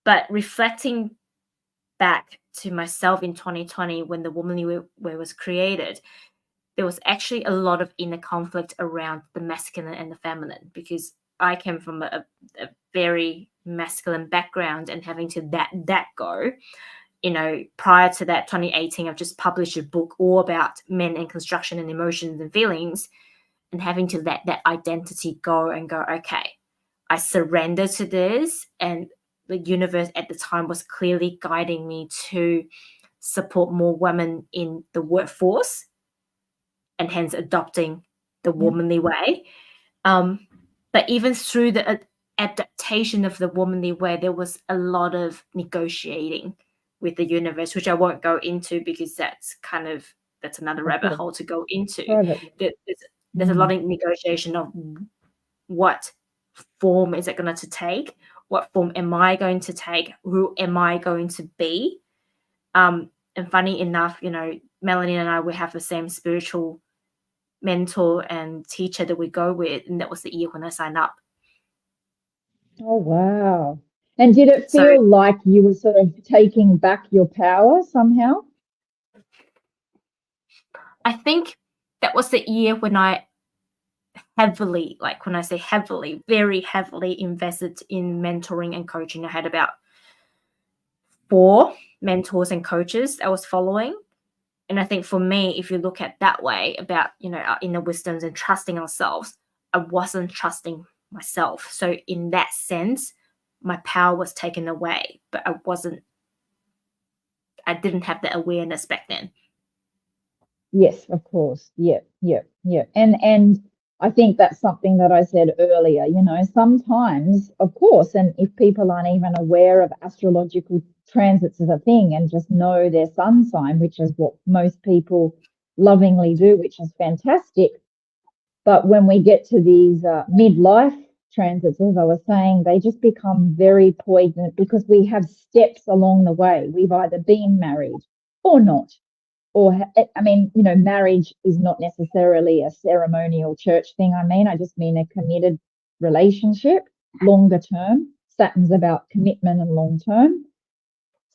But reflecting back to myself in 2020, when the Womanly Way was created, there was actually a lot of inner conflict around the masculine and the feminine, because I came from a very masculine background, and having to that go. Prior to that, 2018, I've just published a book all about men and construction and emotions and feelings, and having to let that identity go and go, okay, I surrender to this. And the universe at the time was clearly guiding me to support more women in the workforce, and hence adopting the Womanly Way. But even through the adaptation of the Womanly Way, there was a lot of negotiating with the universe, which I won't go into because that's another rabbit hole to go into. There's a lot of negotiation of what form is it going to take? What form am I going to take? Who am I going to be? And funny enough, Melanie and I, we have the same spiritual mentor and teacher that we go with, and that was the year when I signed up. Oh wow! And did it feel like you were sort of taking back your power somehow? I think that was the year when I heavily, like when I say heavily, very heavily invested in mentoring and coaching. I had about 4 mentors and coaches I was following. And I think for me, if you look at that way about, our inner wisdoms and trusting ourselves, I wasn't trusting myself. So in that sense, my power was taken away, but I didn't have the awareness back then. Yes, of course. Yeah. And I think that's something that I said earlier, sometimes, of course, and if people aren't even aware of astrological transits as a thing and just know their sun sign, which is what most people lovingly do, which is fantastic. But when we get to these midlife transits, as I was saying, they just become very poignant because we have steps along the way. We've either been married or not. Or, I mean, marriage is not necessarily a ceremonial church thing. I just mean a committed relationship, longer term. Saturn's about commitment and long term.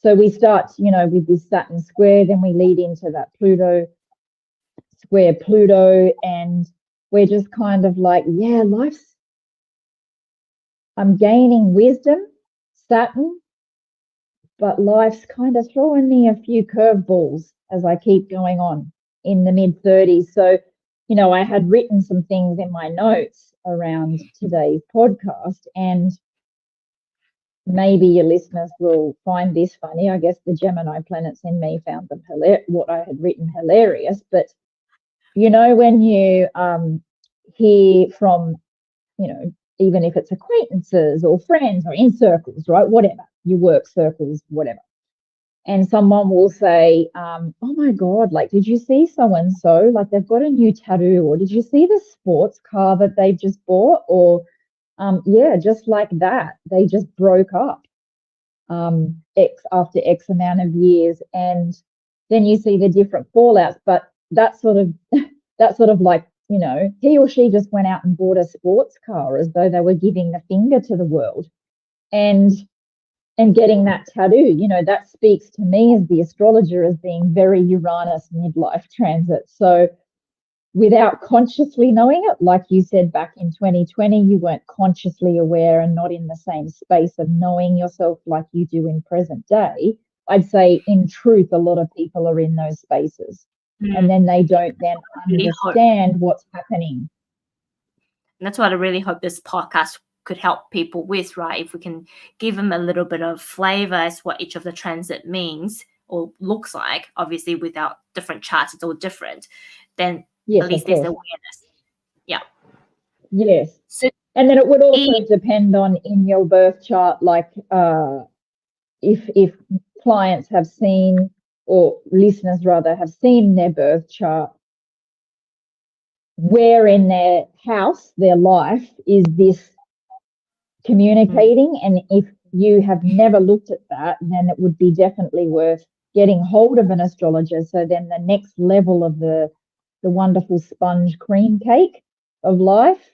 So we start, with this Saturn square, then we lead into that Pluto square Pluto, and we're just kind of like, yeah, I'm gaining wisdom, Saturn, but life's kind of throwing me a few curveballs as I keep going on in the mid-30s. So, I had written some things in my notes around today's podcast, and maybe your listeners will find this funny. I guess the Gemini planets in me found them what I had written hilarious. But, when you hear from, even if it's acquaintances or friends or in circles, right, whatever, your work circles, whatever. And someone will say, oh my God, like, did you see so-and-so? Like, they've got a new tattoo, or did you see the sports car that they've just bought? Or, yeah, just like that, they just broke up after X amount of years. And then you see the different fallouts. But that sort of like you know, he or she just went out and bought a sports car as though they were giving the finger to the world. And getting that tattoo, you know, that speaks to me as the astrologer as being very Uranus midlife transit. So without consciously knowing it, like you said back in 2020, you weren't consciously aware and not in the same space of knowing yourself like you do in present day. I'd say in truth, a lot of people are in those spaces and then they don't then understand what's happening. And that's what I really hope this podcast could help people with, right? If we can give them a little bit of flavor as what each of the transit means or looks like, obviously without different charts, it's all different, then yes, at least there's awareness. Yeah. Yes. So, and then it would also depend on in your birth chart, like if clients have seen, or listeners rather, have seen their birth chart, where in their house, their life, is this communicating? And if you have never looked at that, then it would be definitely worth getting hold of an astrologer. So then the next level of the wonderful sponge cream cake of life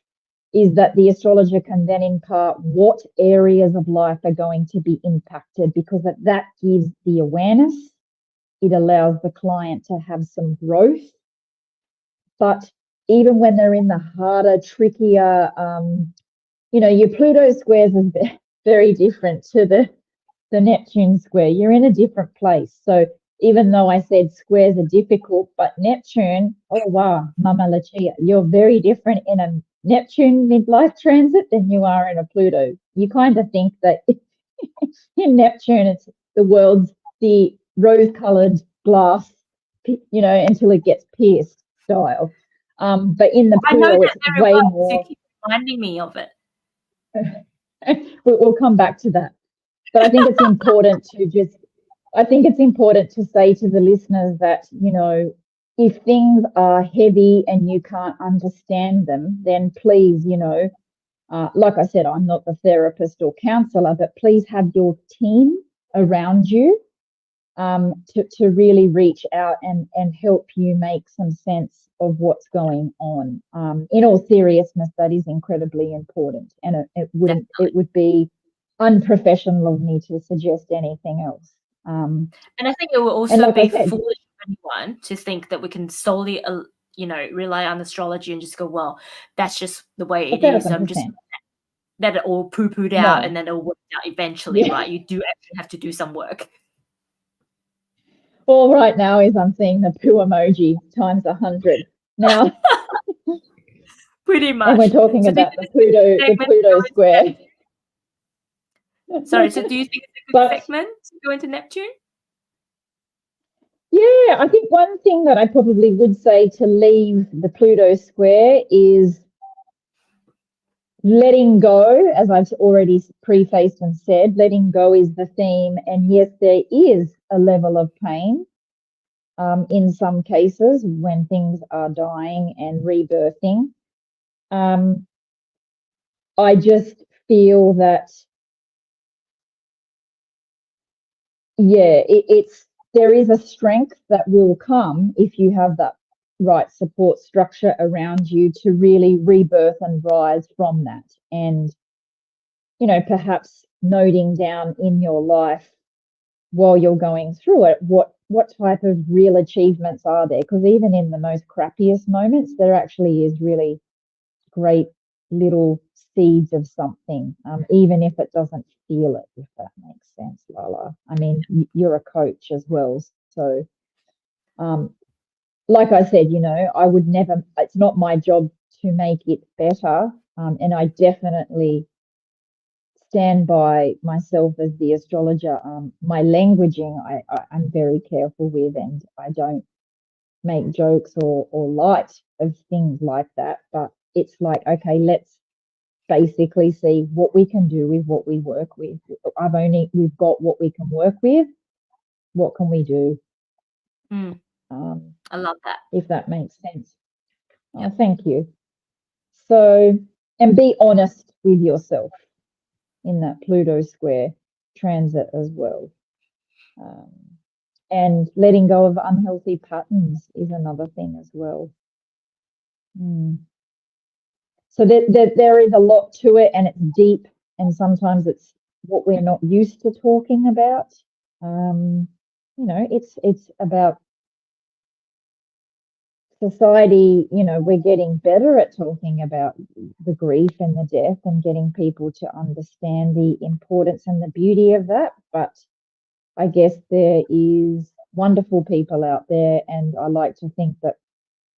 is that the astrologer can then impart what areas of life are going to be impacted, because that gives the awareness. It allows the client to have some growth. But even when they're in the harder, trickier, you know, your Pluto squares are very different to the Neptune square. You're in a different place. So even though I said squares are difficult, but Neptune, oh wow, Mama Lucia, you're very different in a Neptune midlife transit than you are in a Pluto. You kind of think that in Neptune, it's the world's the rose-colored glass, you know, until it gets pierced style. But in the Pluto, it's way more. You keep reminding me of it. We'll come back to that. But I think it's important to say to the listeners that, you know, if things are heavy and you can't understand them, then please, you know, like I said, I'm not the therapist or counselor, but please have your team around you to really reach out and help you make some sense of what's going on. In all seriousness, that is incredibly important, and it would be unprofessional of me to suggest anything else. And I think it will also be foolish for anyone to think that we can solely, you know, rely on astrology and just go, well, that's just the way it is. So I'm just let it all poo-pooed out and then it'll work out eventually, right? You do actually have to do some work. All right now is I'm seeing the poo emoji times 100 now. Pretty much. And we're talking about the Pluto square. Sorry, so do you think it's a good segment to go into Neptune? Yeah, I think one thing that I probably would say to leave the Pluto square is letting go, as I've already prefaced and said. Letting go is the theme. And yes, there is a level of pain in some cases when things are dying and rebirthing. I just feel that, yeah, there is a strength that will come if you have that right support structure around you to really rebirth and rise from that. And, you know, perhaps noting down in your life while you're going through it, what type of real achievements are there? Because even in the most crappiest moments, there actually is really great little seeds of something, even if it doesn't feel it, if that makes sense, Lala. I mean, you're a coach as well. So, like I said, you know, I would never, it's not my job to make it better. And I definitely stand by myself as the astrologer. My languaging, I'm very careful with, and I don't make jokes or light of things like that. But it's like, okay, let's basically see what we can do with what we work with. We've got what we can work with. What can we do? I love that. If that makes sense. Yep. Oh, thank you. So, and be honest with yourself in that Pluto square transit as well. And letting go of unhealthy patterns is another thing as well. So there is a lot to it, and it's deep, and sometimes it's what we're not used to talking about. It's about society. We're getting better at talking about the grief and the death and getting people to understand the importance and the beauty of that. But I guess there is wonderful people out there, and I like to think that,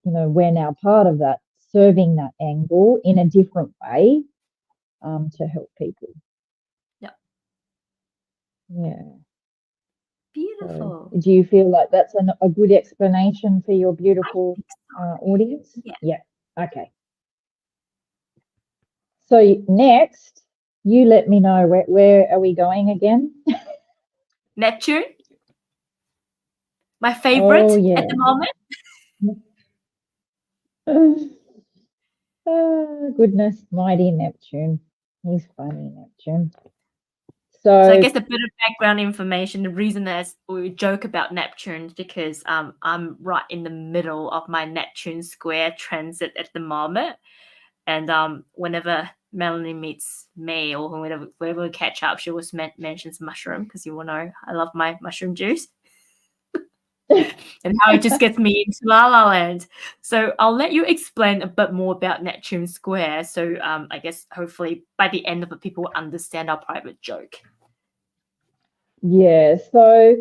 we're now part of that, serving that angle in a different way, to help people. Yeah. Yeah. Beautiful. So, do you feel like that's a good explanation for your beautiful audience? Yeah. Yeah. Okay. So next, you let me know where are we going again? Neptune, my favorite Oh at yeah. the moment. Oh, goodness, mighty Neptune. He's funny, Neptune. So I So guess a bit of background information. The reason that we joke about Neptune is because I'm right in the middle of my Neptune square transit at the moment, and whenever Melanie meets me or whenever we catch up, she always mentions mushroom because you will know I love my mushroom juice. And how it just gets me into La La Land. So I'll let you explain a bit more about Neptune Square. So I guess hopefully by the end of it, people will understand our private joke. yeah, so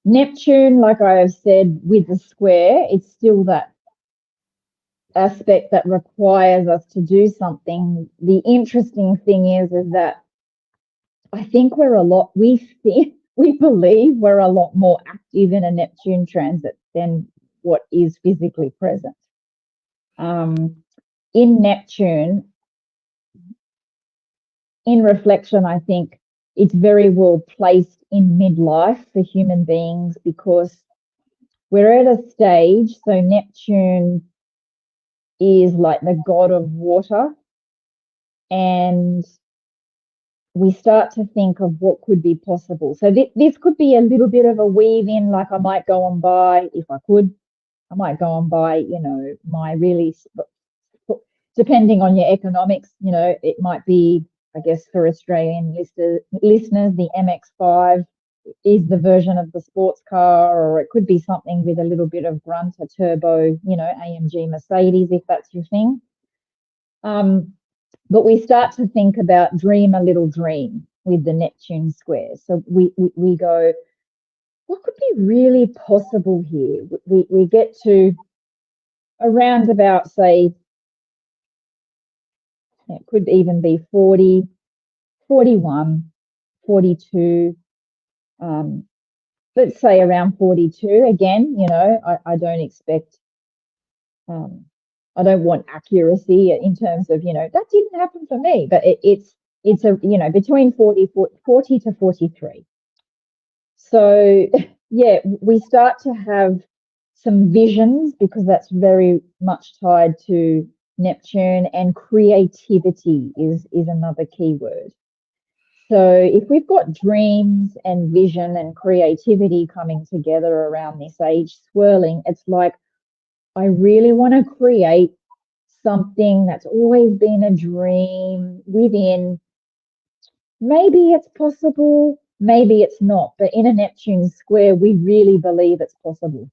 Neptune, like I have said, with the square, it's still that aspect that requires us to do something. The interesting thing is that I think we believe we're a lot more active in a Neptune transit than what is physically present. In Neptune, in reflection, I think it's very well placed in midlife for human beings because we're at a stage. So Neptune is like the god of water, and we start to think of what could be possible. So this could be a little bit of a weave in, like I might go and buy, if I could, I might go and buy, my really, depending on your economics, it might be, I guess, for Australian listeners, the MX5 is the version of the sports car, or it could be something with a little bit of grunt, a turbo, AMG Mercedes, if that's your thing. But we start to think about dream a little dream with the Neptune square. So we go, what could be really possible here? We get to around about, say, it could even be 40, 41, 42. Let's say around 42. Again, I don't expect, I don't want accuracy in terms of, that didn't happen for me, but it's a, between 40 to 43. So yeah, we start to have some visions because that's very much tied to Neptune, and creativity is another key word. So if we've got dreams and vision and creativity coming together around this age swirling, it's like, I really want to create something that's always been a dream within. Maybe it's possible, maybe it's not, but in a Neptune square, we really believe it's possible.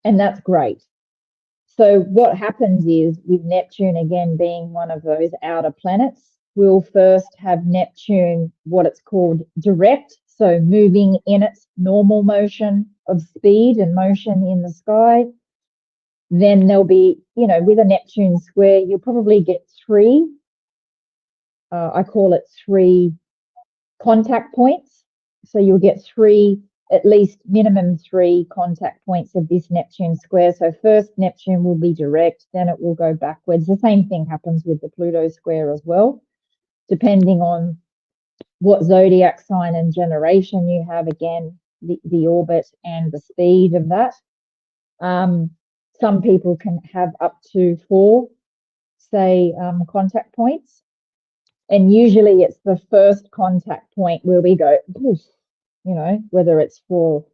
And that's great. So what happens is, with Neptune again being one of those outer planets, we'll first have Neptune, what it's called direct, so moving in its normal motion of speed and motion in the sky. Then there'll be, with a Neptune square, you'll probably get three, I call it three contact points. So you'll get three, at least minimum three contact points of this Neptune square. So first Neptune will be direct, then it will go backwards. The same thing happens with the Pluto square as well, depending on what zodiac sign and generation you have, again, the orbit and the speed of that. Some people can have up to four, say, contact points. And usually it's the first contact point where we go, whether it's for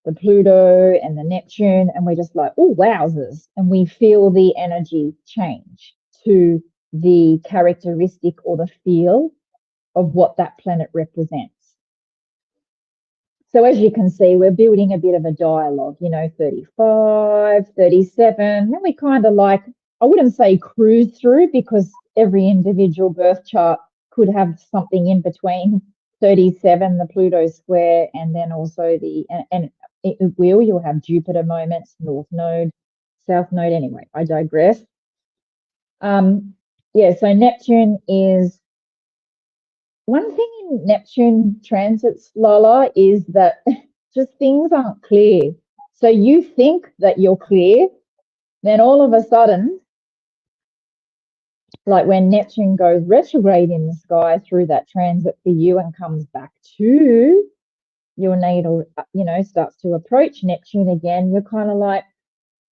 the Pluto and the Neptune, and we're just like, oh, wowzers. And we feel the energy change to the characteristic or the feel of what that planet represents. So as you can see, we're building a bit of a dialogue, 35, 37, then we kind of like, I wouldn't say cruise through, because every individual birth chart could have something in between 37, the Pluto square, and then also and you'll have Jupiter moments, North Node, South Node. Anyway, I digress. So Neptune is, one thing in Neptune transits, Lala, is that just things aren't clear. So you think that you're clear, then all of a sudden, like when Neptune goes retrograde in the sky through that transit for you and comes back to your natal, starts to approach Neptune again, you're kind of like,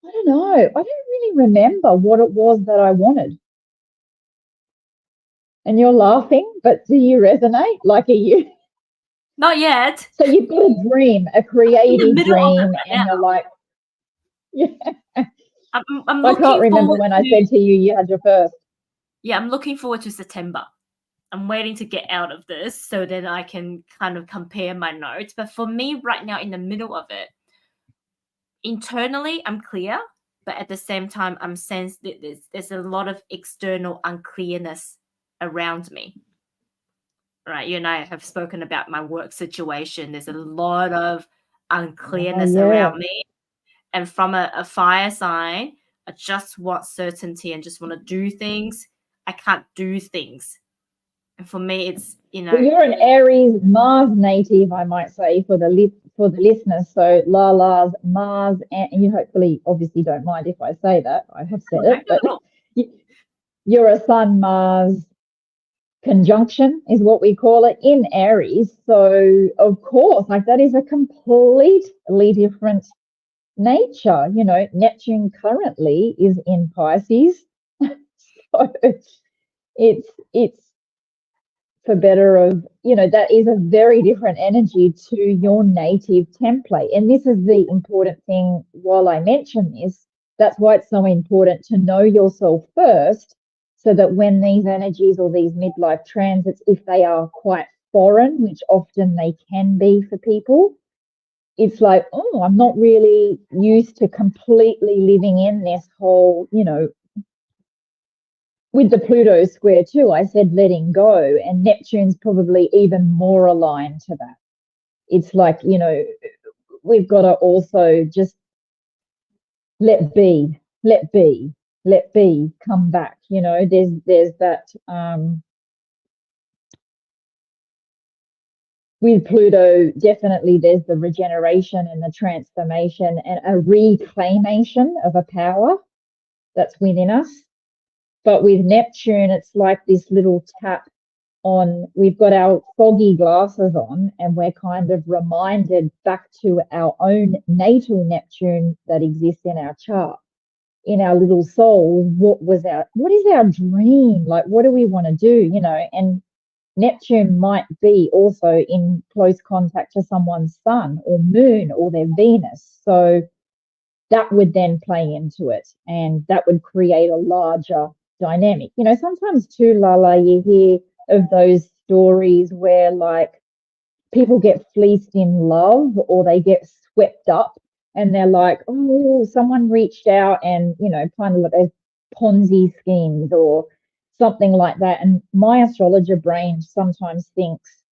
I don't know, I don't really remember what it was that I wanted. And you're laughing, but do you resonate? Like, are you? Not yet. So you've got a dream, a creative dream, and you're like, yeah. I'm I can't remember when I said to you had your first. Yeah, I'm looking forward to September. I'm waiting to get out of this so then I can kind of compare my notes. But for me, right now, in the middle of it, internally, I'm clear, but at the same time, I'm sensed that there's a lot of external unclearness around me. Right, you and I have spoken about my work situation. There's a lot of unclearness around me. And from a fire sign, I just want certainty and just want to do things. I can't do things. And for me, it's, Well, you're an Aries Mars native, I might say, for the listeners. So Lala's Mars, and you hopefully, obviously, don't mind if I say that. I have said it, but you're a Sun Mars conjunction is what we call it in Aries. So of course, like, that is a completely different nature. Neptune currently is in Pisces. So it's for better of, that is a very different energy to your native template. And this is the important thing while I mention this. That's why it's so important to know yourself first, so that when these energies or these midlife transits, if they are quite foreign, which often they can be for people, it's like, oh, I'm not really used to completely living in this whole, with the Pluto square too, I said letting go, and Neptune's probably even more aligned to that. It's like, we've got to also just let be, come back. There's that with Pluto, definitely there's the regeneration and the transformation and a reclamation of a power that's within us. But with Neptune, it's like this little tap on, we've got our foggy glasses on, and we're kind of reminded back to our own natal Neptune that exists in our chart, in our little soul. What is our dream? Like, what do we want to do? And Neptune might be also in close contact to someone's sun or moon or their Venus. So that would then play into it, and that would create a larger dynamic. Sometimes too, Lala, you hear of those stories where, like, people get fleeced in love, or they get swept up, and they're like, oh, someone reached out, and kind of like those Ponzi schemes or something like that. And my astrologer brain sometimes thinks,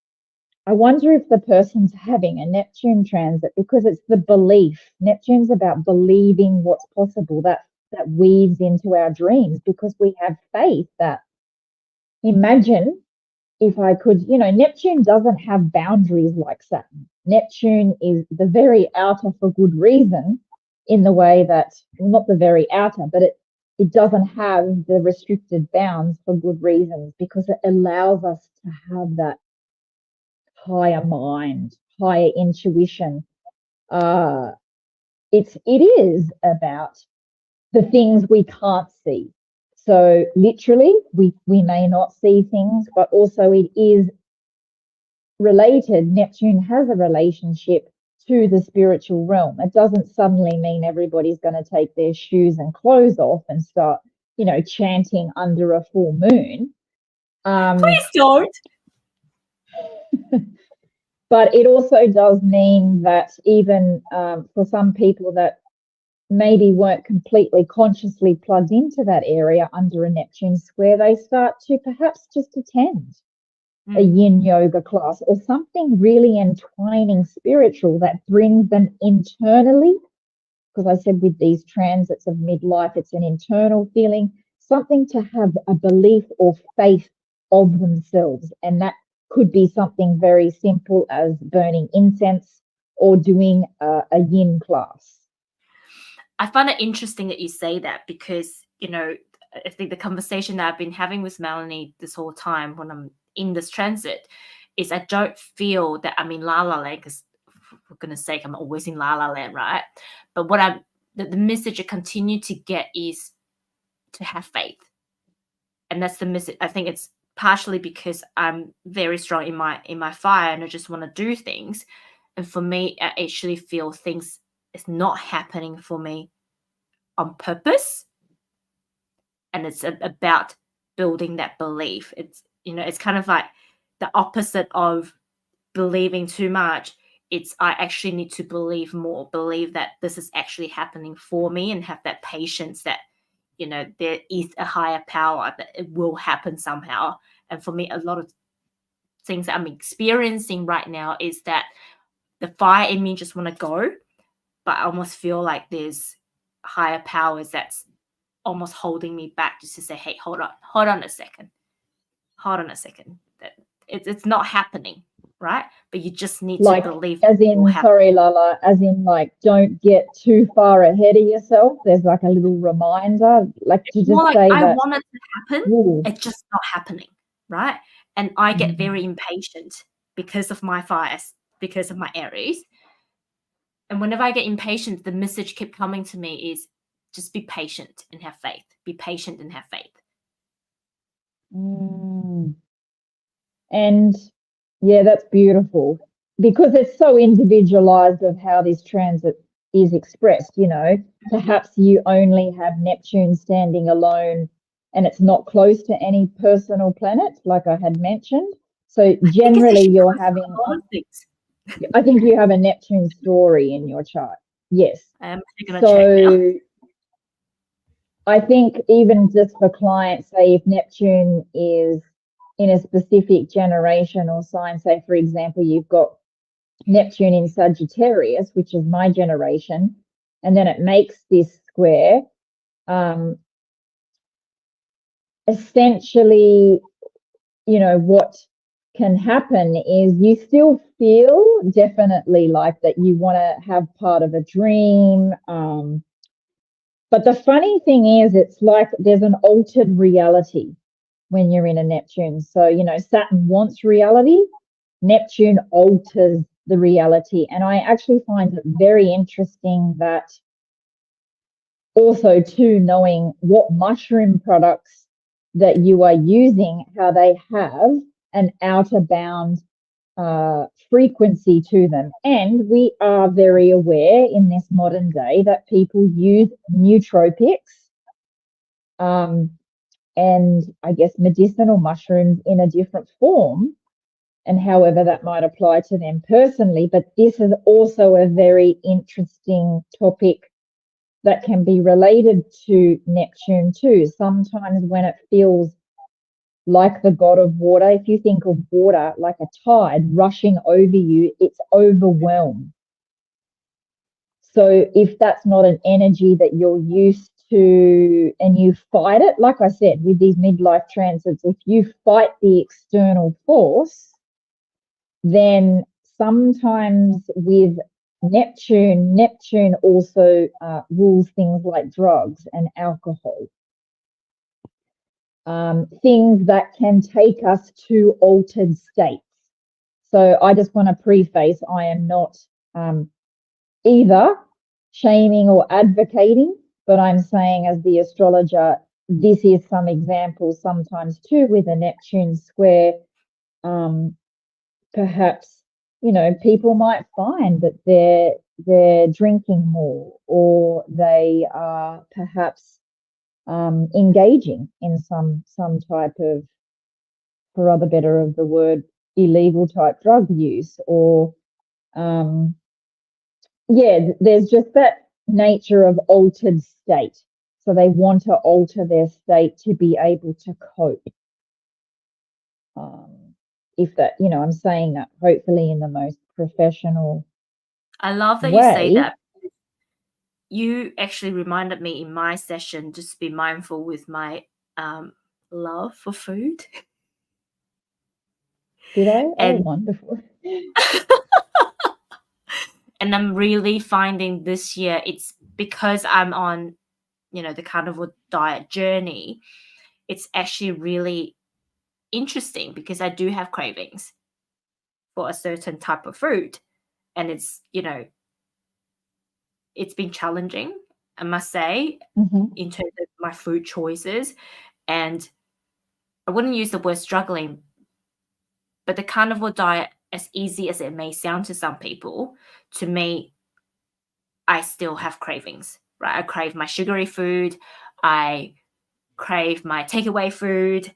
I wonder if the person's having a Neptune transit, because it's the belief. Neptune's about believing what's possible. That weaves into our dreams, because we have faith that, imagine if I could, Neptune doesn't have boundaries like Saturn. Neptune is the very outer for good reason, in the way that, well, not the very outer, but it doesn't have the restricted bounds for good reasons, because it allows us to have that higher mind, higher intuition. It is about the things we can't see. So literally, we may not see things, but also it is related. Neptune has a relationship to the spiritual realm. It doesn't suddenly mean everybody's going to take their shoes and clothes off and start, chanting under a full moon. Please don't. But it also does mean that even for some people that maybe weren't completely consciously plugged into that area under a Neptune square, they start to perhaps just attend a yin yoga class or something really entwining spiritual that brings them internally. Because I said with these transits of midlife, it's an internal feeling, something to have a belief or faith of themselves. And that could be something very simple as burning incense or doing a yin class. I find it interesting that you say that because, I think the conversation that I've been having with Melanie this whole time when I'm in this transit is I don't feel that I'm in La La Land, because for goodness sake, I'm always in La La Land, right? But what the message I continue to get is to have faith. And that's the message. I think it's partially because I'm very strong in my fire and I just want to do things. And for me, I actually feel things is not happening for me on purpose. And it's about building that belief. It's kind of like the opposite of believing too much. It's I actually need to believe more, believe that this is actually happening for me and have that patience that, there is a higher power, that it will happen somehow. And for me, a lot of things that I'm experiencing right now is that the fire in me just want to go, but I almost feel like there's higher powers that's almost holding me back just to say, hey, hold on a second. That it's not happening, right? But you just need to believe. As in, sorry, Lala, as in like, don't get too far ahead of yourself. There's like a little reminder, like to just say I that want it to happen. It's just not happening, right? And I get very impatient because of my fires, because of my Aries. And whenever I get impatient, the message kept coming to me is just be patient and have faith. Be patient and have faith. And yeah, that's beautiful because it's so individualized of how this transit is expressed. Perhaps you only have Neptune standing alone and it's not close to any personal planet, like I had mentioned. So generally you're having, I think you have a Neptune story in your chart. Yes. So I think even just for clients, say if Neptune is in a specific generation or sign, say, for example, you've got Neptune in Sagittarius, which is my generation, and then it makes this square. Essentially, what can happen is you still feel definitely like that you want to have part of a dream. But the funny thing is, it's like there's an altered reality when you're in a Neptune. So, Saturn wants reality, Neptune alters the reality. And I actually find it very interesting that also, too, knowing what mushroom products that you are using, how they have an outer bound frequency to them. And we are very aware in this modern day that people use nootropics and I guess medicinal mushrooms in a different form, and however that might apply to them personally. But this is also a very interesting topic that can be related to Neptune too. Sometimes when it feels like the god of water, if you think of water like a tide rushing over you, it's overwhelmed. So if that's not an energy that you're used to and you fight it, like I said, with these midlife transits, if you fight the external force, then sometimes with Neptune also rules things like drugs and alcohol. Things that can take us to altered states. So I just want to preface, I am not either shaming or advocating, but I'm saying as the astrologer, this is some examples sometimes too with a Neptune square, perhaps people might find that they're drinking more, or they are perhaps engaging in some type of, for other better of the word, illegal type drug use, or there's just that nature of altered state. So they want to alter their state to be able to cope. If that, I'm saying that hopefully in the most professional I love that way. you say that. You actually reminded me in my session just to be mindful with my love for food. Did I? Oh, wonderful. And I'm really finding this year, it's because I'm on, the carnivore diet journey, it's actually really interesting because I do have cravings for a certain type of food. And it's, it's been challenging, I must say, in terms of my food choices. And I wouldn't use the word struggling, but the carnivore diet, as easy as it may sound to some people, to me, I still have cravings, right? I crave my sugary food. I crave my takeaway food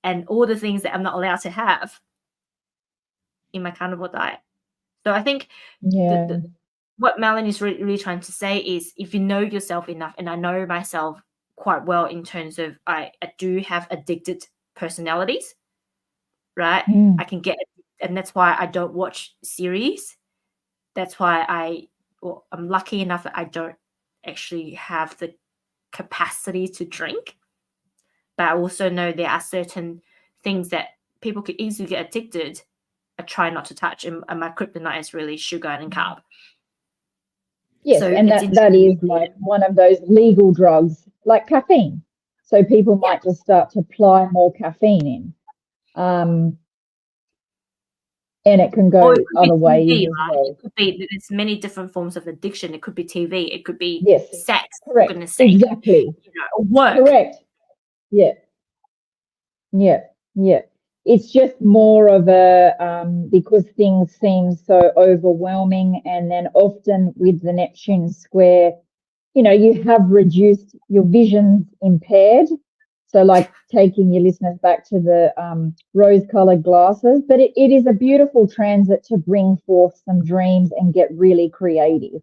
and all the things that I'm not allowed to have in my carnivore diet. So I think what Melanie's really trying to say is, if you know yourself enough, and I know myself quite well in terms of I do have addicted personalities, right? I can get, and that's why I don't watch series. That's why I'm lucky enough that I don't actually have the capacity to drink. But I also know there are certain things that people could easily get addicted. I try not to touch, and my kryptonite is really sugar and carb. Yes, so and that is like one of those legal drugs, like caffeine. So people might just start to apply more caffeine in. And it can go other ways TV, as right? well. It could be, there's many different forms of addiction. It could be TV. It could be sex. Correct. For goodness sake. Exactly. Work. Correct. Yeah. It's just more of a, because things seem so overwhelming, and then often with the Neptune square, you have reduced your vision's impaired. So like taking your listeners back to the rose-colored glasses, but it is a beautiful transit to bring forth some dreams and get really creative.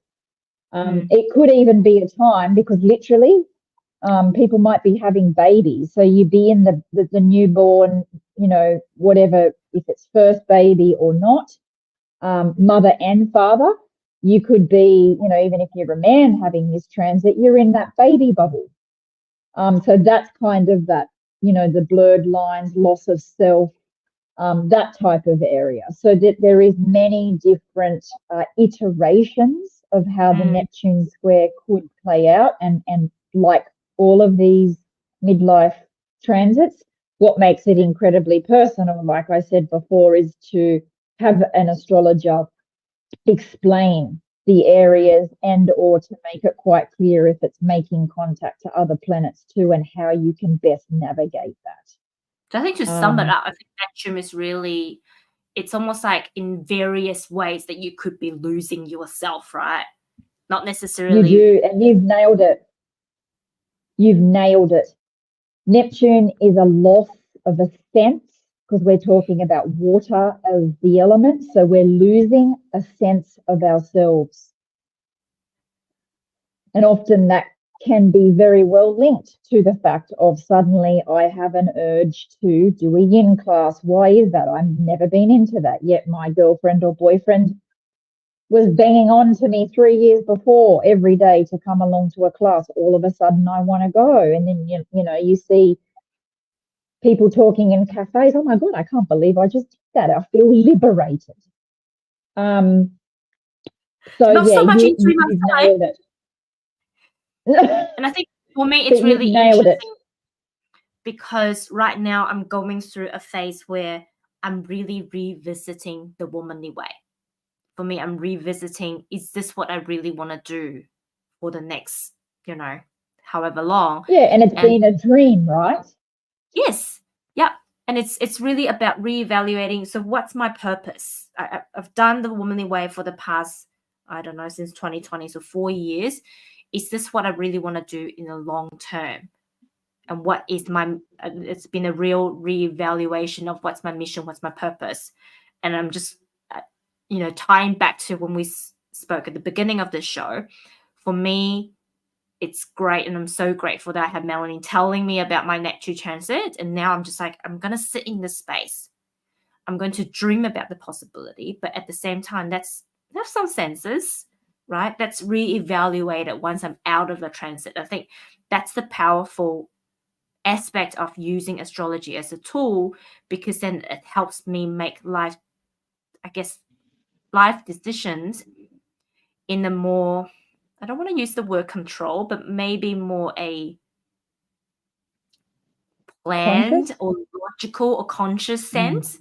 It could even be a time, because literally people might be having babies. So you'd be in the newborn, whatever, if it's first baby or not, mother and father. You could be, even if you're a man having this transit, you're in that baby bubble. So that's kind of that, the blurred lines, loss of self, that type of area. So that there is many different iterations of how the Neptune square could play out. And like all of these midlife transits, what makes it incredibly personal, like I said before, is to have an astrologer explain the areas, and or to make it quite clear if it's making contact to other planets too, and how you can best navigate that. So I think, to sum it up, I think Neptune is really, it's almost like in various ways that you could be losing yourself, right? Not necessarily. You do, and you've nailed it. You've nailed it. Neptune is a loss of a sense, because we're talking about water as the element. So we're losing a sense of ourselves. And often that can be very well linked to the fact of, suddenly I have an urge to do a yin class. Why is that? I've never been into that, yet my girlfriend or boyfriend was banging on to me 3 years before every day to come along to a class. All of a sudden I want to go. And then, you see people talking in cafes. Oh my God, I can't believe I just did that. I feel liberated. So not yeah, so much you've nailed it. And I think for me, it's really interesting because right now I'm going through a phase where I'm really revisiting the womanly way. For me, I'm revisiting, is this what I really want to do for the next, however long? Yeah, and it's been a dream, right? Yes. Yep. And it's really about reevaluating. So what's my purpose? I've done the Womanly Way for the past, I don't know, since 2020, so 4 years. Is this what I really want to do in the long term? And what is my, it's been a real reevaluation of what's my mission, what's my purpose. And I'm just, tying back to when we spoke at the beginning of the show. For me, it's great, and I'm so grateful that I had Melanie telling me about my Neptune transit, and now I'm just like, I'm going to sit in this space. I'm going to dream about the possibility, but at the same time, let's have some senses, right? Let's reevaluate it once I'm out of the transit. I think that's the powerful aspect of using astrology as a tool, because then it helps me make life decisions in a more, I don't want to use the word control, but maybe more a planned Conscious? or logical or conscious Mm. sense.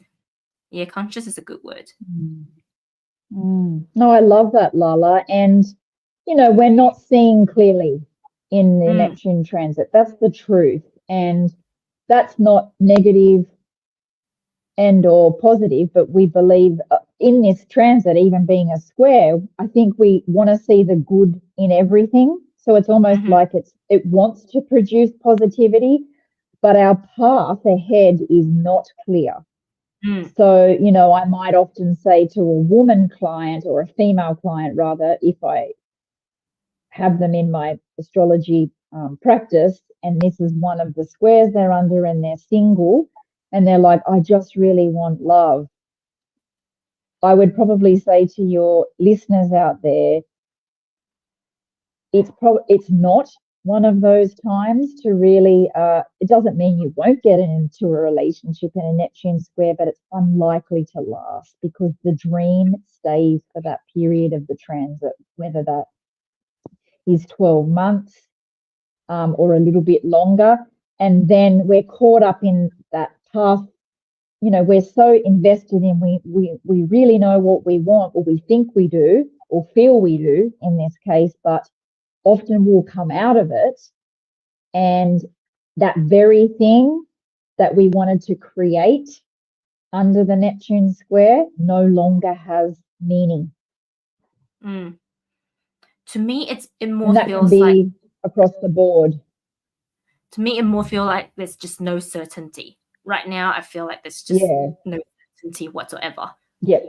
Yeah, conscious is a good word. No, I love that, Lala. And, we're not seeing clearly in the Neptune transit. That's the truth. And that's not negative and or positive, but we believe in this transit, even being a square, I think we want to see the good in everything. So it's almost like it wants to produce positivity, but our path ahead is not clear. So, I might often say to a woman client, or a female client rather, if I have them in my astrology practice, and this is one of the squares they're under and they're single, and they're like, I just really want love. I would probably say to your listeners out there, it's not one of those times to really, it doesn't mean you won't get into a relationship in a Neptune square, but it's unlikely to last, because the dream stays for that period of the transit, whether that is 12 months or a little bit longer. And then we're caught up in that path. We're so invested in, we really know what we want, or we think we do, or feel we do in this case, but often we'll come out of it, and that very thing that we wanted to create under the Neptune square no longer has meaning. To me, it more And that can feels like, be across the board. to me, it more feel like there's just no certainty. Right now, I feel like there's just no certainty whatsoever. Yep.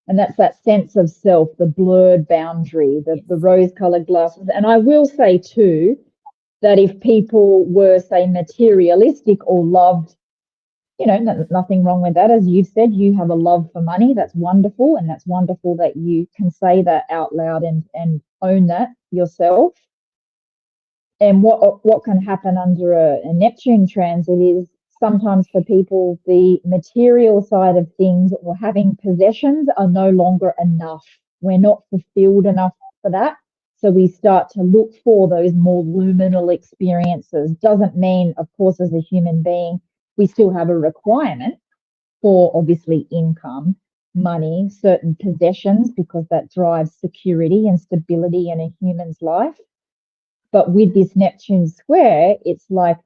And that's that sense of self, the blurred boundary, the rose-colored glasses. And I will say too, that if people were, say, materialistic or loved, nothing wrong with that. As you've said, you have a love for money. That's wonderful. And that's wonderful that you can say that out loud and own that yourself. And what can happen under a Neptune transit is sometimes for people, the material side of things or having possessions are no longer enough. We're not fulfilled enough for that. So we start to look for those more luminal experiences. Doesn't mean, of course, as a human being, we still have a requirement for obviously income, money, certain possessions, because that drives security and stability in a human's life. But with this Neptune square, it's like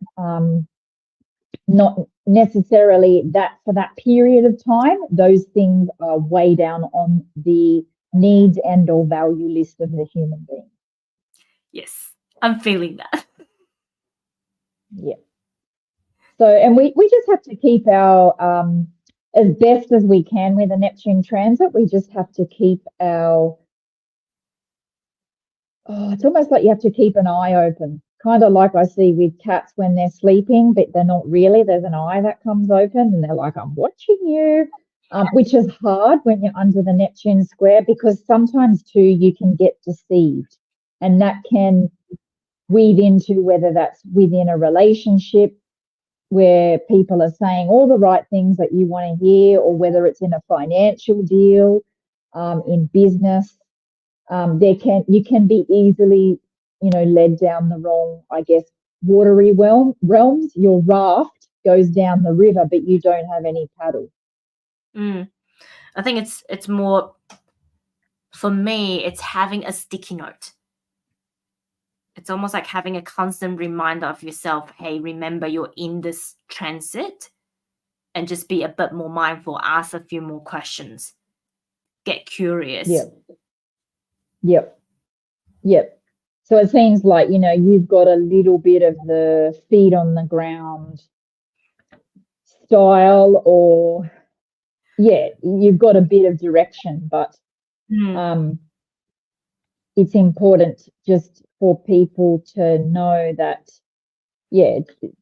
not necessarily that for that period of time. Those things are way down on the needs and or value list of the human being. Yes, I'm feeling that. Yeah. So, and we just have to keep our, as best as we can with a Neptune transit, we just have to keep our, it's almost like you have to keep an eye open. Kind of like I see with cats when they're sleeping, but they're not really. There's an eye that comes open and they're like, I'm watching you, which is hard when you're under the Neptune square, because sometimes too you can get deceived, and that can weave into whether that's within a relationship where people are saying all the right things that you want to hear, or whether it's in a financial deal, in business. You can be easily, led down the wrong, I guess, watery realms. Your raft goes down the river, but you don't have any paddle. I think it's more, for me, it's having a sticky note. It's almost like having a constant reminder of yourself, hey, remember you're in this transit. and just be a bit more mindful, ask a few more questions, get curious. Yep. So it seems like, you've got a little bit of the feet on the ground style, or you've got a bit of direction, but it's important just for people to know that,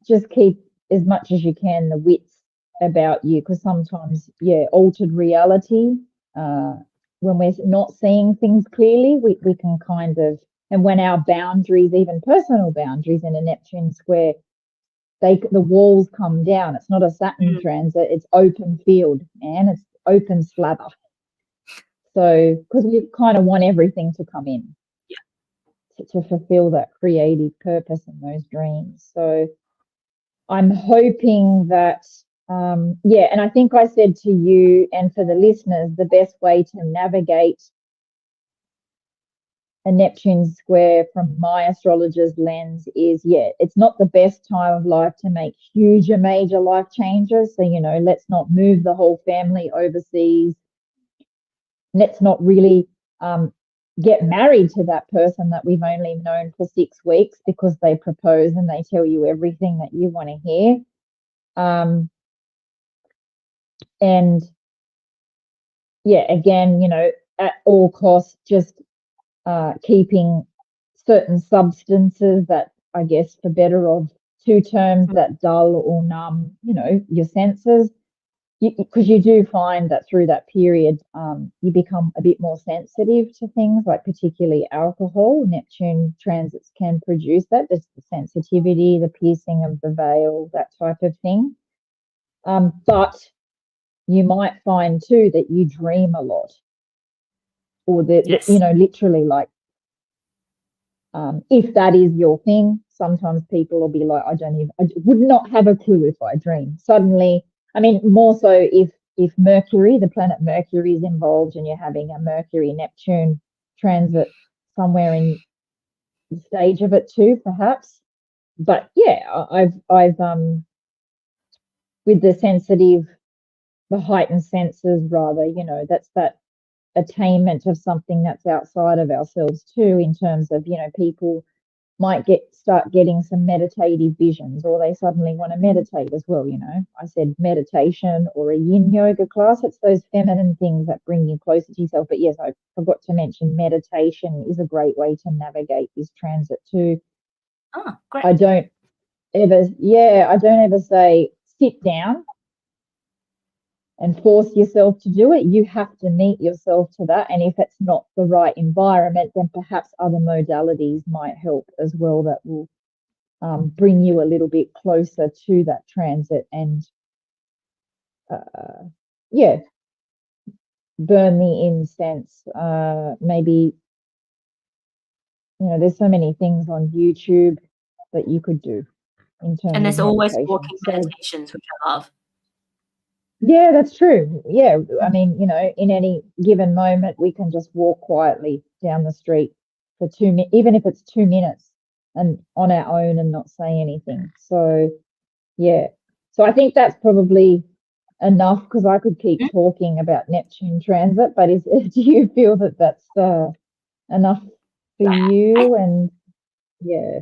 just keep as much as you can the wits about you, because sometimes, altered reality, when we're not seeing things clearly, we can kind of, and when our boundaries, even personal boundaries in a Neptune square, the walls come down. It's not a Saturn transit, it's open field, man. It's open slather. So, because we kind of want everything to come in to fulfill that creative purpose and those dreams. So I'm hoping that, and I think I said to you and for the listeners, the best way to navigate a Neptune square from my astrologer's lens is, it's not the best time of life to make huge or major life changes. So, let's not move the whole family overseas. Let's not really get married to that person that we've only known for 6 weeks because they propose and they tell you everything that you want to hear. And again, at all costs, just keeping certain substances that, I guess, for better of two terms, that dull or numb, your senses. Because you do find that through that period, you become a bit more sensitive to things, like particularly alcohol. Neptune transits can produce that, just the sensitivity, the piercing of the veil, that type of thing. But you might find too that you dream a lot, or that, literally, like, if that is your thing, sometimes people will be like, I would not have a clue if I dream. Suddenly, I mean, more so if Mercury, the planet Mercury, is involved and you're having a Mercury Neptune transit somewhere in the stage of it too, perhaps. But I've with the heightened senses, rather, that's that attainment of something that's outside of ourselves too, in terms of, people might start getting some meditative visions, or they suddenly want to meditate as well. I said meditation or a yin yoga class. It's those feminine things that bring you closer to yourself. But yes, I forgot to mention meditation is a great way to navigate this transit too. Oh, great. I don't ever say sit down and force yourself to do it. You have to meet yourself to that. And if it's not the right environment, then perhaps other modalities might help as well, that will bring you a little bit closer to that transit and, burn the incense. Maybe, there's so many things on YouTube that you could do in terms and there's of always meditation. walking meditations, which I love. Yeah, that's true. Yeah, I mean, in any given moment, we can just walk quietly down the street for 2 minutes, even if it's 2 minutes, and on our own and not say anything. So, so I think that's probably enough, because I could keep talking about Neptune transit. But do you feel that that's enough for you? And yeah.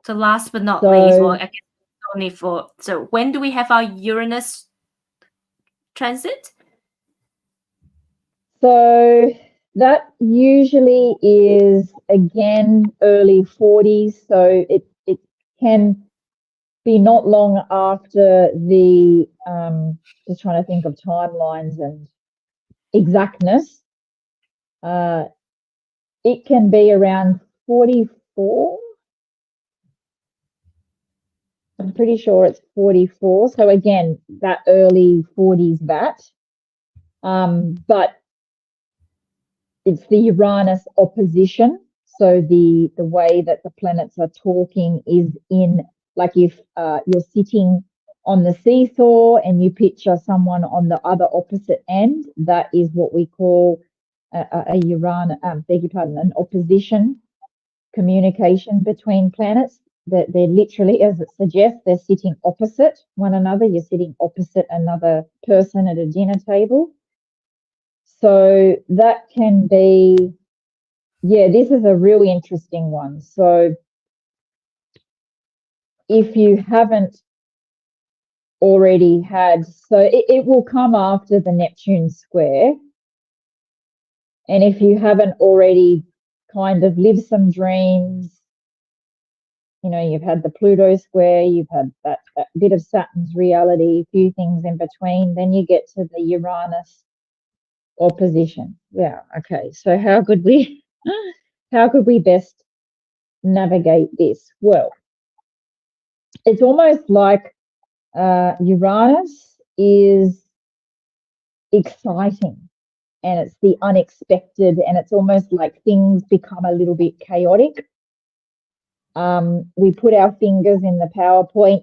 So last but not least, well, I guess only so when do we have our Uranus transit? So that usually is, again, early 40s. So it can be not long after the, just trying to think of timelines and exactness. It can be around 44. I'm pretty sure it's 44. So again, that early 40s bat. But it's the Uranus opposition. So the way that the planets are talking is in, like, if you're sitting on the seesaw and you picture someone on the other opposite end, that is what we call a Uranus, beg your pardon, an opposition communication between planets. they're literally, as it suggests, they're sitting opposite one another. You're sitting opposite another person at a dinner table. So that can be, yeah, this is a really interesting one. So if you haven't already had, so it will come after the Neptune square. And if you haven't already kind of lived some dreams, you know, you've had the Pluto square, you've had that bit of Saturn's reality, a few things in between, then you get to the Uranus opposition. Yeah, okay. So how could we best navigate this? Well, it's almost like Uranus is exciting and it's the unexpected, and it's almost like things become a little bit chaotic. We put our fingers in the PowerPoint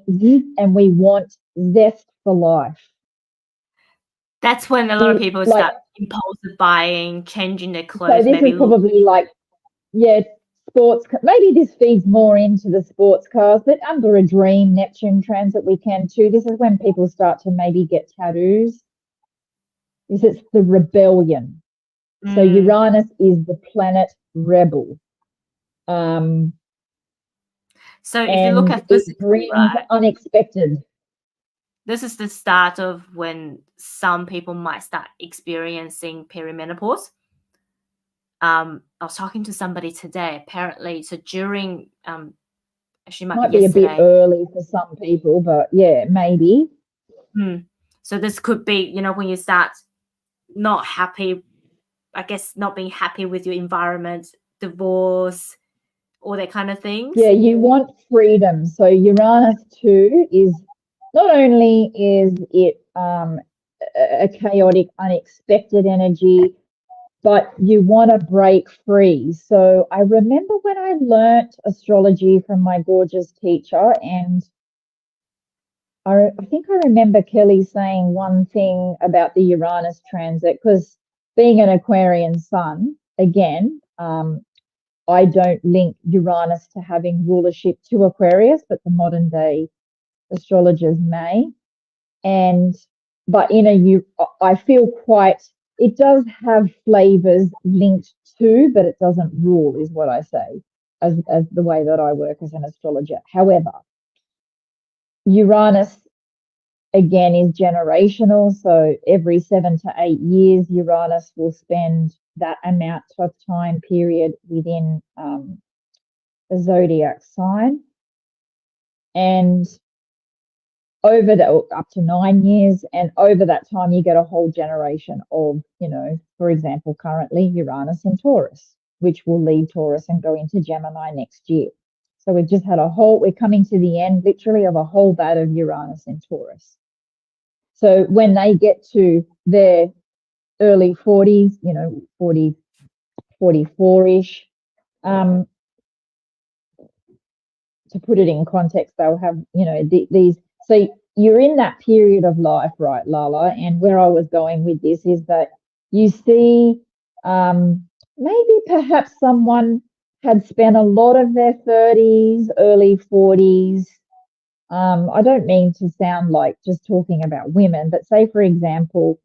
and we want zest for life. That's when a lot of people start impulsive buying, changing their clothes. So this is probably like, yeah, sports. Maybe this feeds more into the sports cars, but under a dream Neptune transit we can too. This is when people start to maybe get tattoos. This is the rebellion. So Uranus is the planet rebel. So if you look at it brings unexpected. This is the start of when some people might start experiencing perimenopause. I was talking to somebody today, apparently. So during, actually might be yesterday. A bit early for some people, but yeah, maybe. So this could be, you know, when you start not happy, I guess not being happy with your environment, divorce, all that kind of things. Yeah, you want freedom. So Uranus too is not only is it a chaotic, unexpected energy, but you want to break free. So I remember when I learnt astrology from my gorgeous teacher, and I think I remember Kelly saying one thing about the Uranus transit, because being an Aquarian sun, again, I don't link Uranus to having rulership to Aquarius, but the modern day astrologers may. But I feel it does have flavors linked to, but it doesn't rule, is what I say, as the way that I work as an astrologer. However, Uranus again is generational. So every 7 to 8 years, Uranus will spend that amount of time period within a zodiac sign. And up to 9 years, and over that time you get a whole generation of, you know, for example, currently Uranus in Taurus, which will leave Taurus and go into Gemini next year. So we've just had we're coming to the end literally of a whole bat of Uranus in Taurus. So when they get to their early 40s, you know, 40, 44-ish, to put it in context, they'll have, you know, these. So you're in that period of life, right, Lala? And where I was going with this is that you see maybe perhaps someone had spent a lot of their 30s, early 40s. I don't mean to sound like just talking about women, but say, for example,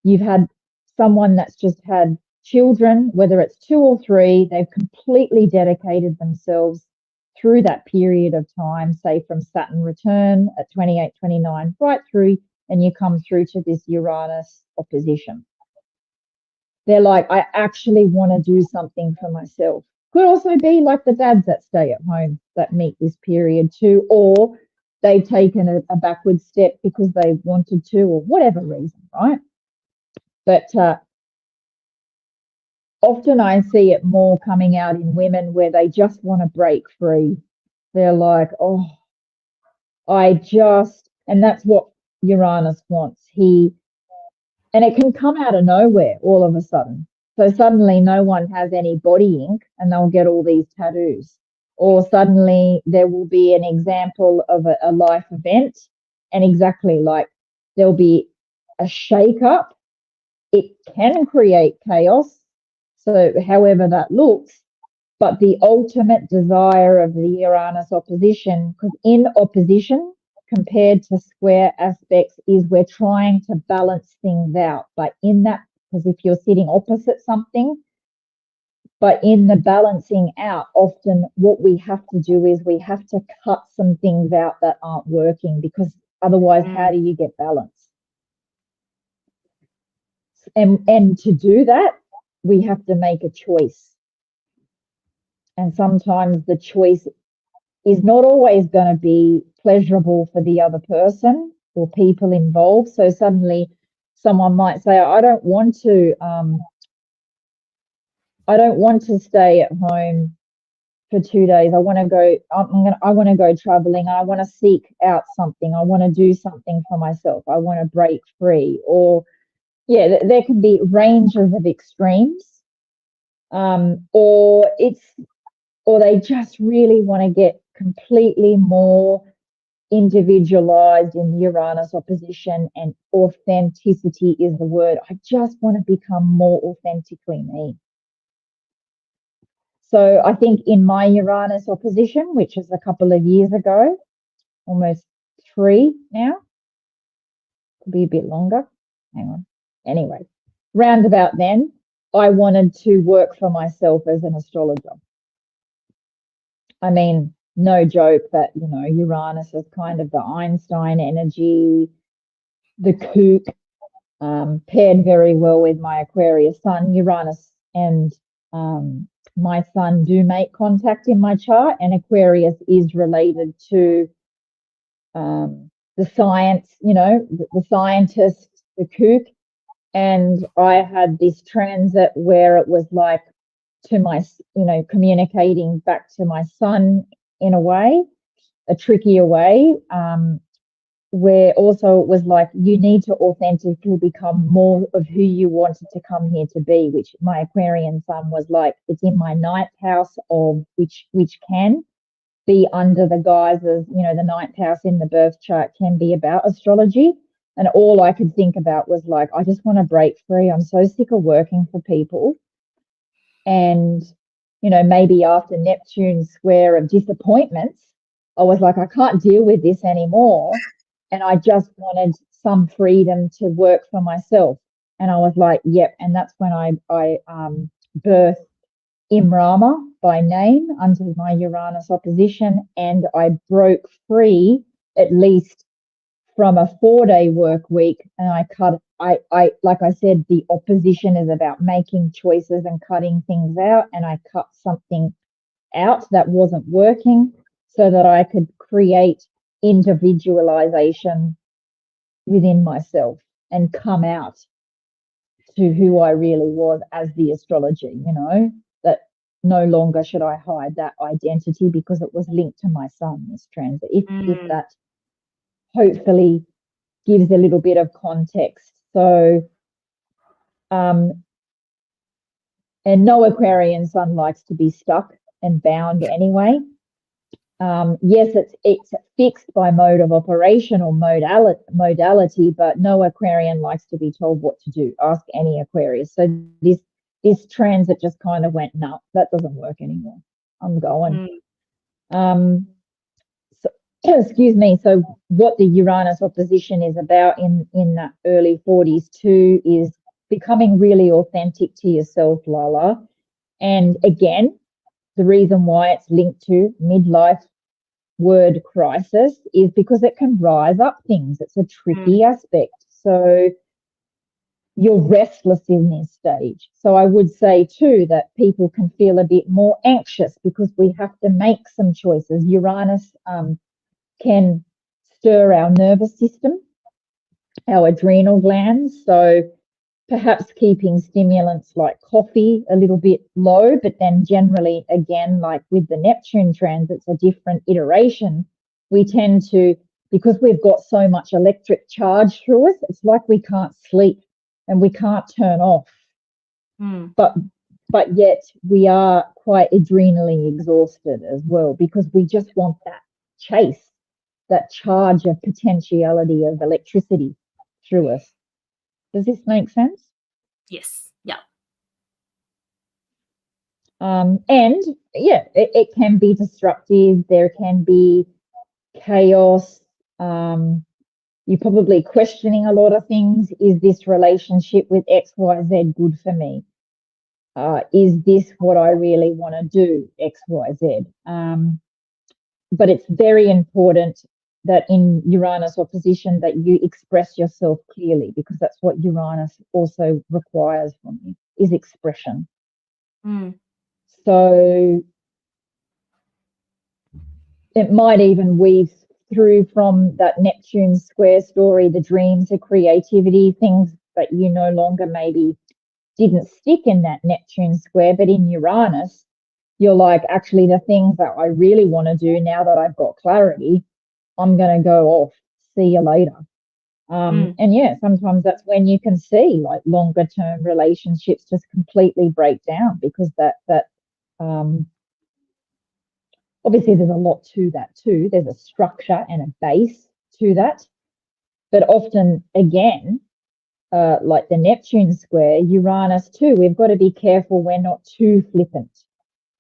you've had someone that's just had children, whether it's 2 or 3, they've completely dedicated themselves through that period of time, say from Saturn return at 28, 29, right through, and you come through to this Uranus opposition. They're like, I actually want to do something for myself. Could also be like the dads that stay at home that meet this period too, or they've taken a backward step because they wanted to, or whatever reason, right? But often I see it more coming out in women where they just want to break free. They're like, oh, and that's what Uranus wants. And it can come out of nowhere all of a sudden. So suddenly no one has any body ink and they'll get all these tattoos. Or suddenly there will be an example of a life event, and exactly like there'll be a shake-up. It can create chaos. So however that looks, But the ultimate desire of the Uranus opposition, because in opposition compared to square aspects, is we're trying to balance things out. But in that, because if you're sitting opposite something, but in the balancing out, often what we have to do is we have to cut some things out that aren't working, because otherwise, how do you get balance? And to do that, we have to make a choice. And sometimes the choice is not always going to be pleasurable for the other person or people involved. So suddenly someone might say, I don't want to stay at home for 2 days. I want to go traveling. I want to seek out something. I want to do something for myself. I want to break free. Or yeah, there can be ranges of extremes. Or they just really want to get completely more individualized in Uranus opposition, and authenticity is the word. I just want to become more authentically me. So I think in my Uranus opposition, which is a couple of years ago, almost 3 now, could be a bit longer. Hang on. Anyway, roundabout then, I wanted to work for myself as an astrologer. I mean, no joke that, Uranus is kind of the Einstein energy, the kook, paired very well with my Aquarius sun. Uranus and my sun do make contact in my chart, and Aquarius is related to the science, the scientist, the kook. And I had this transit where it was like to my, communicating back to my sun in a way, a trickier way, where also it was like, you need to authentically become more of who you wanted to come here to be, which my Aquarian sun was like, it's in my ninth house of which can be under the guises, the ninth house in the birth chart can be about astrology. And all I could think about was like, I just want to break free. I'm so sick of working for people. And, maybe after Neptune's square of disappointments, I was like, I can't deal with this anymore. And I just wanted some freedom to work for myself. And I was like, yep. And that's when I birthed Imrama by name under my Uranus opposition. And I broke free at least from a 4-day work week. And I like I said, the opposition is about making choices and cutting things out. And I cut something out that wasn't working so that I could create individualization within myself and come out to who I really was as the astrologer, that no longer should I hide that identity because it was linked to my sun, this transit. If that hopefully gives a little bit of context. So, and no Aquarian sun likes to be stuck and bound anyway. Yes, it's fixed by mode of operation or modality, but no Aquarian likes to be told what to do. Ask any Aquarius. So this transit just kind of went, no, that doesn't work anymore. I'm going. So, excuse me. So what the Uranus opposition is about in the early 40s too is becoming really authentic to yourself, Lala. And again, the reason why it's linked to midlife word crisis is because it can rise up things. It's a tricky aspect. So you're restless in this stage. So I would say too that people can feel a bit more anxious because we have to make some choices. Uranus can stir our nervous system, our adrenal glands. So perhaps keeping stimulants like coffee a little bit low, but then generally, again, like with the Neptune transits, a different iteration, we tend to, because we've got so much electric charge through us, it's like we can't sleep and we can't turn off. But yet we are quite adrenally exhausted as well because we just want that chase, that charge of potentiality of electricity through us. Does this make sense? Yes. Yeah. And yeah, it can be destructive. There can be chaos. You're probably questioning a lot of things. Is this relationship with XYZ good for me? Is this what I really want to do? XYZ. But it's very important that in Uranus opposition that you express yourself clearly, because that's what Uranus also requires from you, is expression. So it might even weave through from that Neptune square story, the dreams, the creativity, things that you no longer maybe didn't stick in that Neptune square, but in Uranus, you're like, actually, the things that I really want to do now that I've got clarity, I'm going to go off. See you later. And yeah, sometimes that's when you can see like longer term relationships just completely break down, because obviously there's a lot to that too. There's a structure and a base to that. But often, again, like the Neptune square, Uranus too, we've got to be careful we're not too flippant.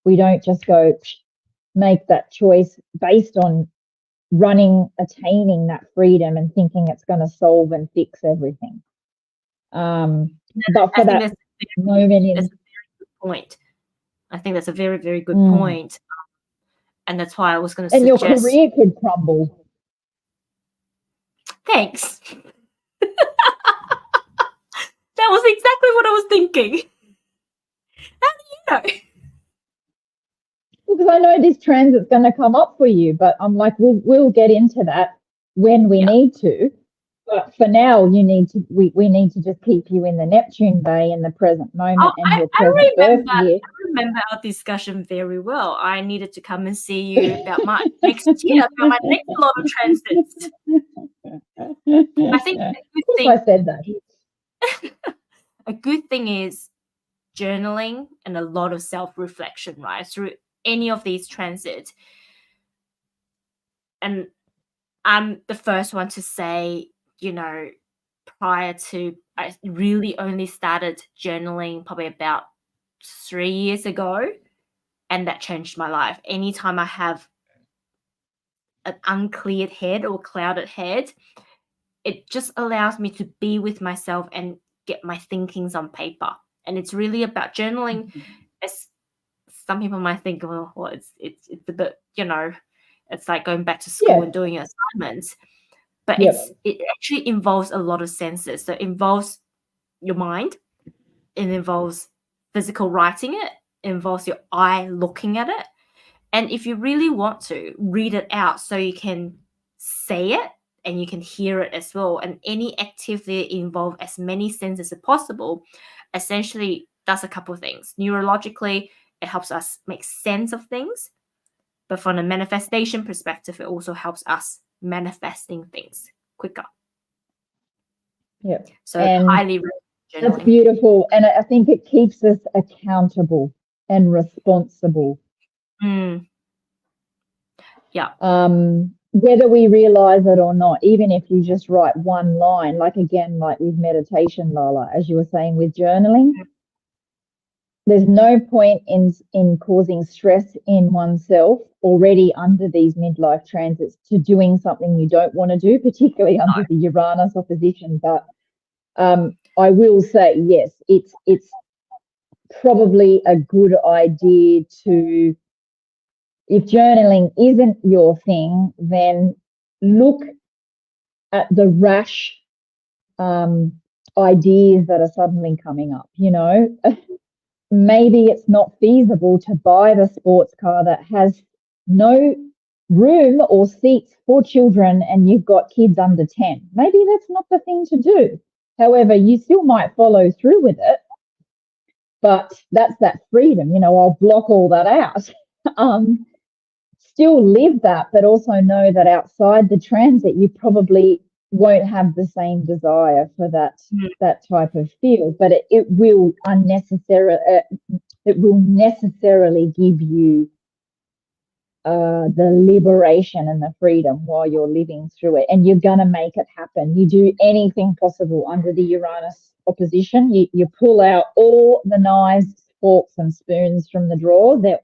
We don't just go make that choice based on attaining that freedom and thinking it's going to solve and fix everything. But for that moment in... That's a very good point. I think that's a very, very good point. And that's why I was going to suggest... And your career could crumble. Thanks. That was exactly what I was thinking. How do you know? Because I know this transit's going to come up for you, but I'm like, we'll get into that when we need to. But for now, we need to just keep you in the Neptune bay in the present moment your present birth year. I remember our discussion very well. I needed to come and see you about my next year, about my next lot of transits. I think a good thing, I said that. A good thing is journaling and a lot of self-reflection, right, through any of these transits. And I'm the first one to say, you know, prior to, I really only started journaling probably about 3 years ago, and that changed my life. Anytime I have an uncleared head or clouded head, it just allows me to be with myself and get my thinkings on paper. And it's really about journaling. As some people might think, well, it's a bit, you know, it's like going back to school and doing assignments. But it actually involves a lot of senses. So it involves your mind, it involves physical writing it involves your eye looking at it. And if you really want to, read it out so you can say it and you can hear it as well. And any activity that involves as many senses as possible essentially does a couple of things. Neurologically, it helps us make sense of things. But from a manifestation perspective, it also helps us manifesting things quicker. Yeah. So highly recommend journaling. That's beautiful. And I think it keeps us accountable and responsible. Yeah. Whether we realize it or not, even if you just write one line, like again, like with meditation, Lala, as you were saying with journaling, there's no point in causing stress in oneself already under these midlife transits to doing something you don't want to do, particularly under the Uranus opposition. But I will say, yes, it's probably a good idea to, if journaling isn't your thing, then look at the rash ideas that are suddenly coming up, you know. Maybe it's not feasible to buy the sports car that has no room or seats for children and you've got kids under 10. Maybe that's not the thing to do. However, you still might follow through with it, but that's that freedom, you know. I'll block all that out. Still live that, but also know that outside the transit, you probably won't have the same desire for that type of field, but it will necessarily give you the liberation and the freedom while you're living through it, and you're gonna make it happen. You do anything possible under the Uranus opposition. You pull out all the knives forks and spoons from the drawer. The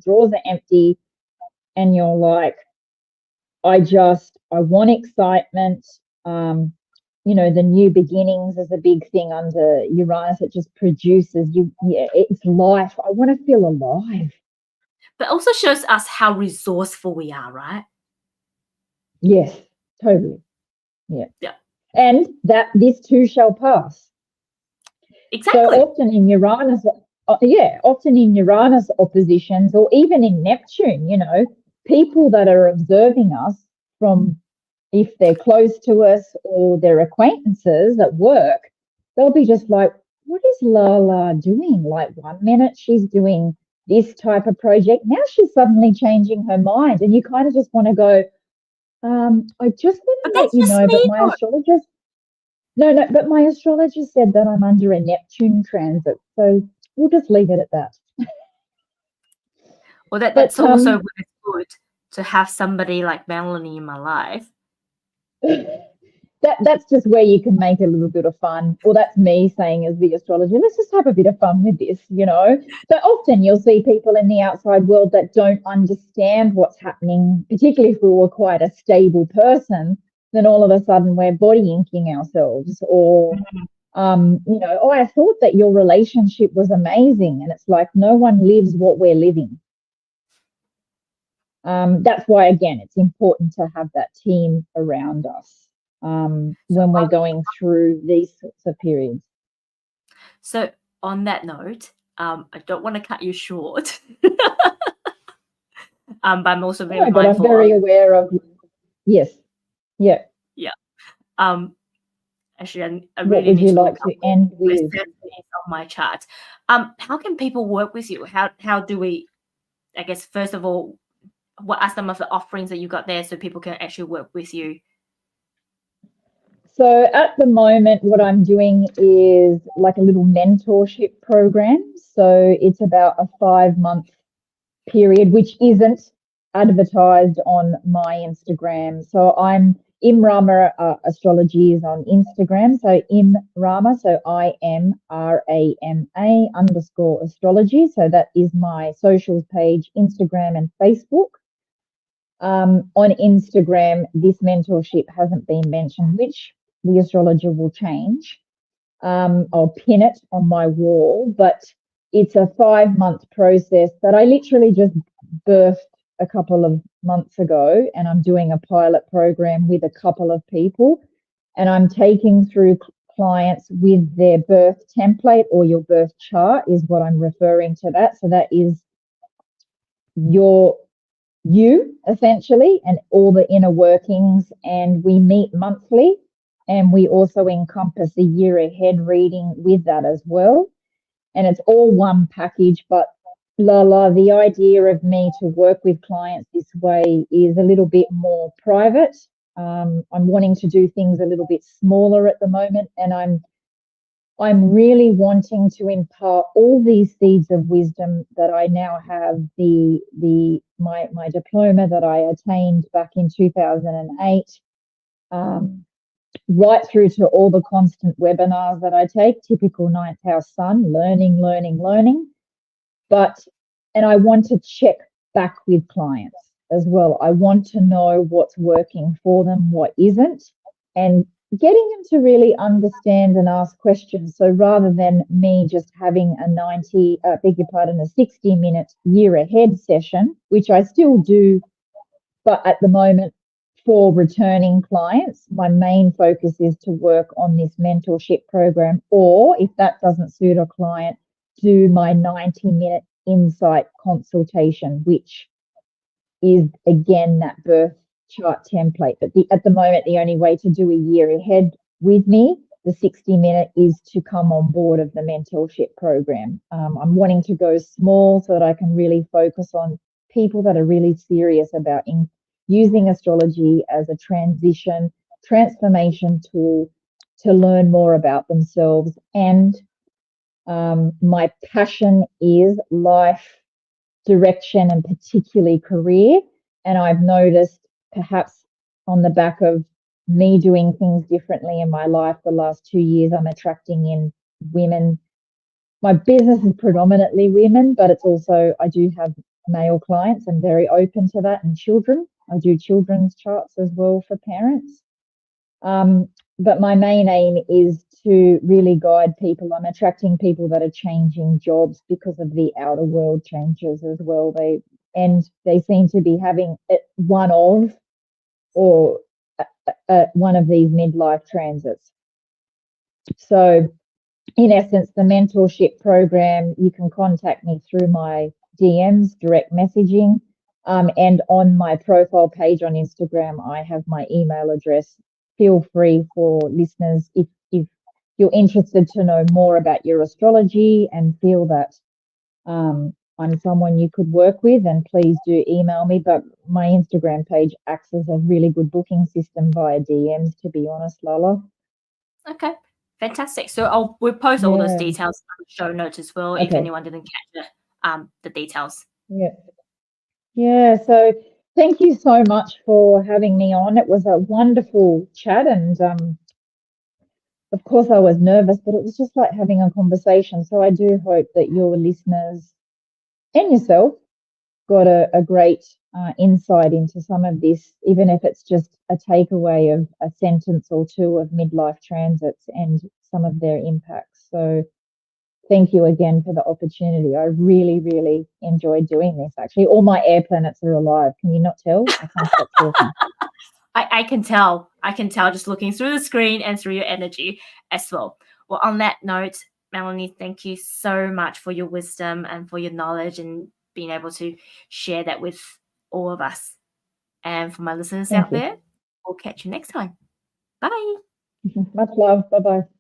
drawers are empty, and you're like, I want excitement. The new beginnings is a big thing under Uranus. It just produces you. Yeah, it's life. I want to feel alive. But also shows us how resourceful we are, right? Yes, totally. Yeah. Yeah. And that this too shall pass. Exactly. So often in Uranus oppositions, or even in Neptune, people that are observing us from, if they're close to us or their acquaintances at work, they'll be just like, what is Lala doing? Like 1 minute she's doing this type of project. Now she's suddenly changing her mind. And you kind of just want to go, I just want But to let that's you just know, but me, my though. astrologist no, but my astrologer said that I'm under a Neptune transit, so we'll just leave it at that. Well, But that's also really good to have somebody like Melanie in my life. that's just where you can make a little bit of fun. Or that's me saying as the astrologer, let's just have a bit of fun with this, But often you'll see people in the outside world that don't understand what's happening, particularly if we were quite a stable person, then all of a sudden we're body inking ourselves, or oh, I thought that your relationship was amazing. And it's like, no one lives what we're living. That's why, again, it's important to have that team around us when we're going through these sorts of periods. So on that note, I don't want to cut you short, but I'm also very No, but I'm mindful very aware of, yes, yeah. Yeah. Actually, I What really would need you to look like up to end where with? Saturn is on my chart. How can people work with you? How do we? I guess first of all, what are some of the offerings that you got there so people can actually work with you? So at the moment, what I'm doing is like a little mentorship program. So it's about a 5-month period, which isn't advertised on my Instagram. So I'm Imrama Astrology is on Instagram. So Imrama, so IMRAMA_astrology. So that is my socials page, Instagram and Facebook. On Instagram, this mentorship hasn't been mentioned, which the astrologer will change. I'll pin it on my wall, but it's a 5-month process that I literally just birthed a couple of months ago, and I'm doing a pilot program with a couple of people, and I'm taking through clients with their birth template, or your birth chart is what I'm referring to that. So that is you essentially, and all the inner workings, and we meet monthly, and we also encompass a year ahead reading with that as well, and it's all one package. But the idea of me to work with clients this way is a little bit more private. I'm wanting to do things a little bit smaller at the moment, and I'm really wanting to impart all these seeds of wisdom that I now have, my diploma that I attained back in 2008, right through to all the constant webinars that I take, typical ninth house sun, learning, learning, learning. And I want to check back with clients as well. I want to know what's working for them, what isn't, and getting them to really understand and ask questions. So rather than me just having a 60-minute year ahead session, which I still do, but at the moment for returning clients, my main focus is to work on this mentorship program, or if that doesn't suit a client, do my 90-minute insight consultation, which is again that birth chart template. But at the moment, the only way to do a year ahead with me, the 60-minute, is to come on board of the mentorship program. I'm wanting to go small so that I can really focus on people that are really serious about using astrology as a transformation tool to learn more about themselves. And my passion is life direction, and particularly career. And I've noticed, perhaps on the back of me doing things differently in my life the last 2 years, I'm attracting in women my business is predominantly women, but it's also, I do have male clients. I'm very open to that, and children. I do children's charts as well for parents. But my main aim is to really guide people. I'm attracting people that are changing jobs because of the outer world changes as well. They seem to be having one of or one of these midlife transits. So in essence, the mentorship program, you can contact me through my DMs, direct messaging. And on my profile page on Instagram, I have my email address. Feel free for listeners, if you're interested to know more about your astrology and feel that I'm someone you could work with, and please do email me. But my Instagram page acts as a really good booking system via DMs, to be honest, Lala. Okay, fantastic. So we'll post all those details on the show notes as well, if anyone didn't catch the details. Yeah. So thank you so much for having me on. It was a wonderful chat, and of course I was nervous, but it was just like having a conversation. So I do hope that your listeners and yourself got a great insight into some of this, even if it's just a takeaway of a sentence or two of midlife transits and some of their impacts. So thank you again for the opportunity. I really, really enjoyed doing this. Actually, all my air planets are alive. Can you not tell? I can't stop talking. I can tell. I can tell just looking through the screen and through your energy as well. Well, on that note, Melanie, thank you so much for your wisdom and for your knowledge and being able to share that with all of us. And for my listeners out there, we'll catch you next time. Bye. Much love. Bye bye.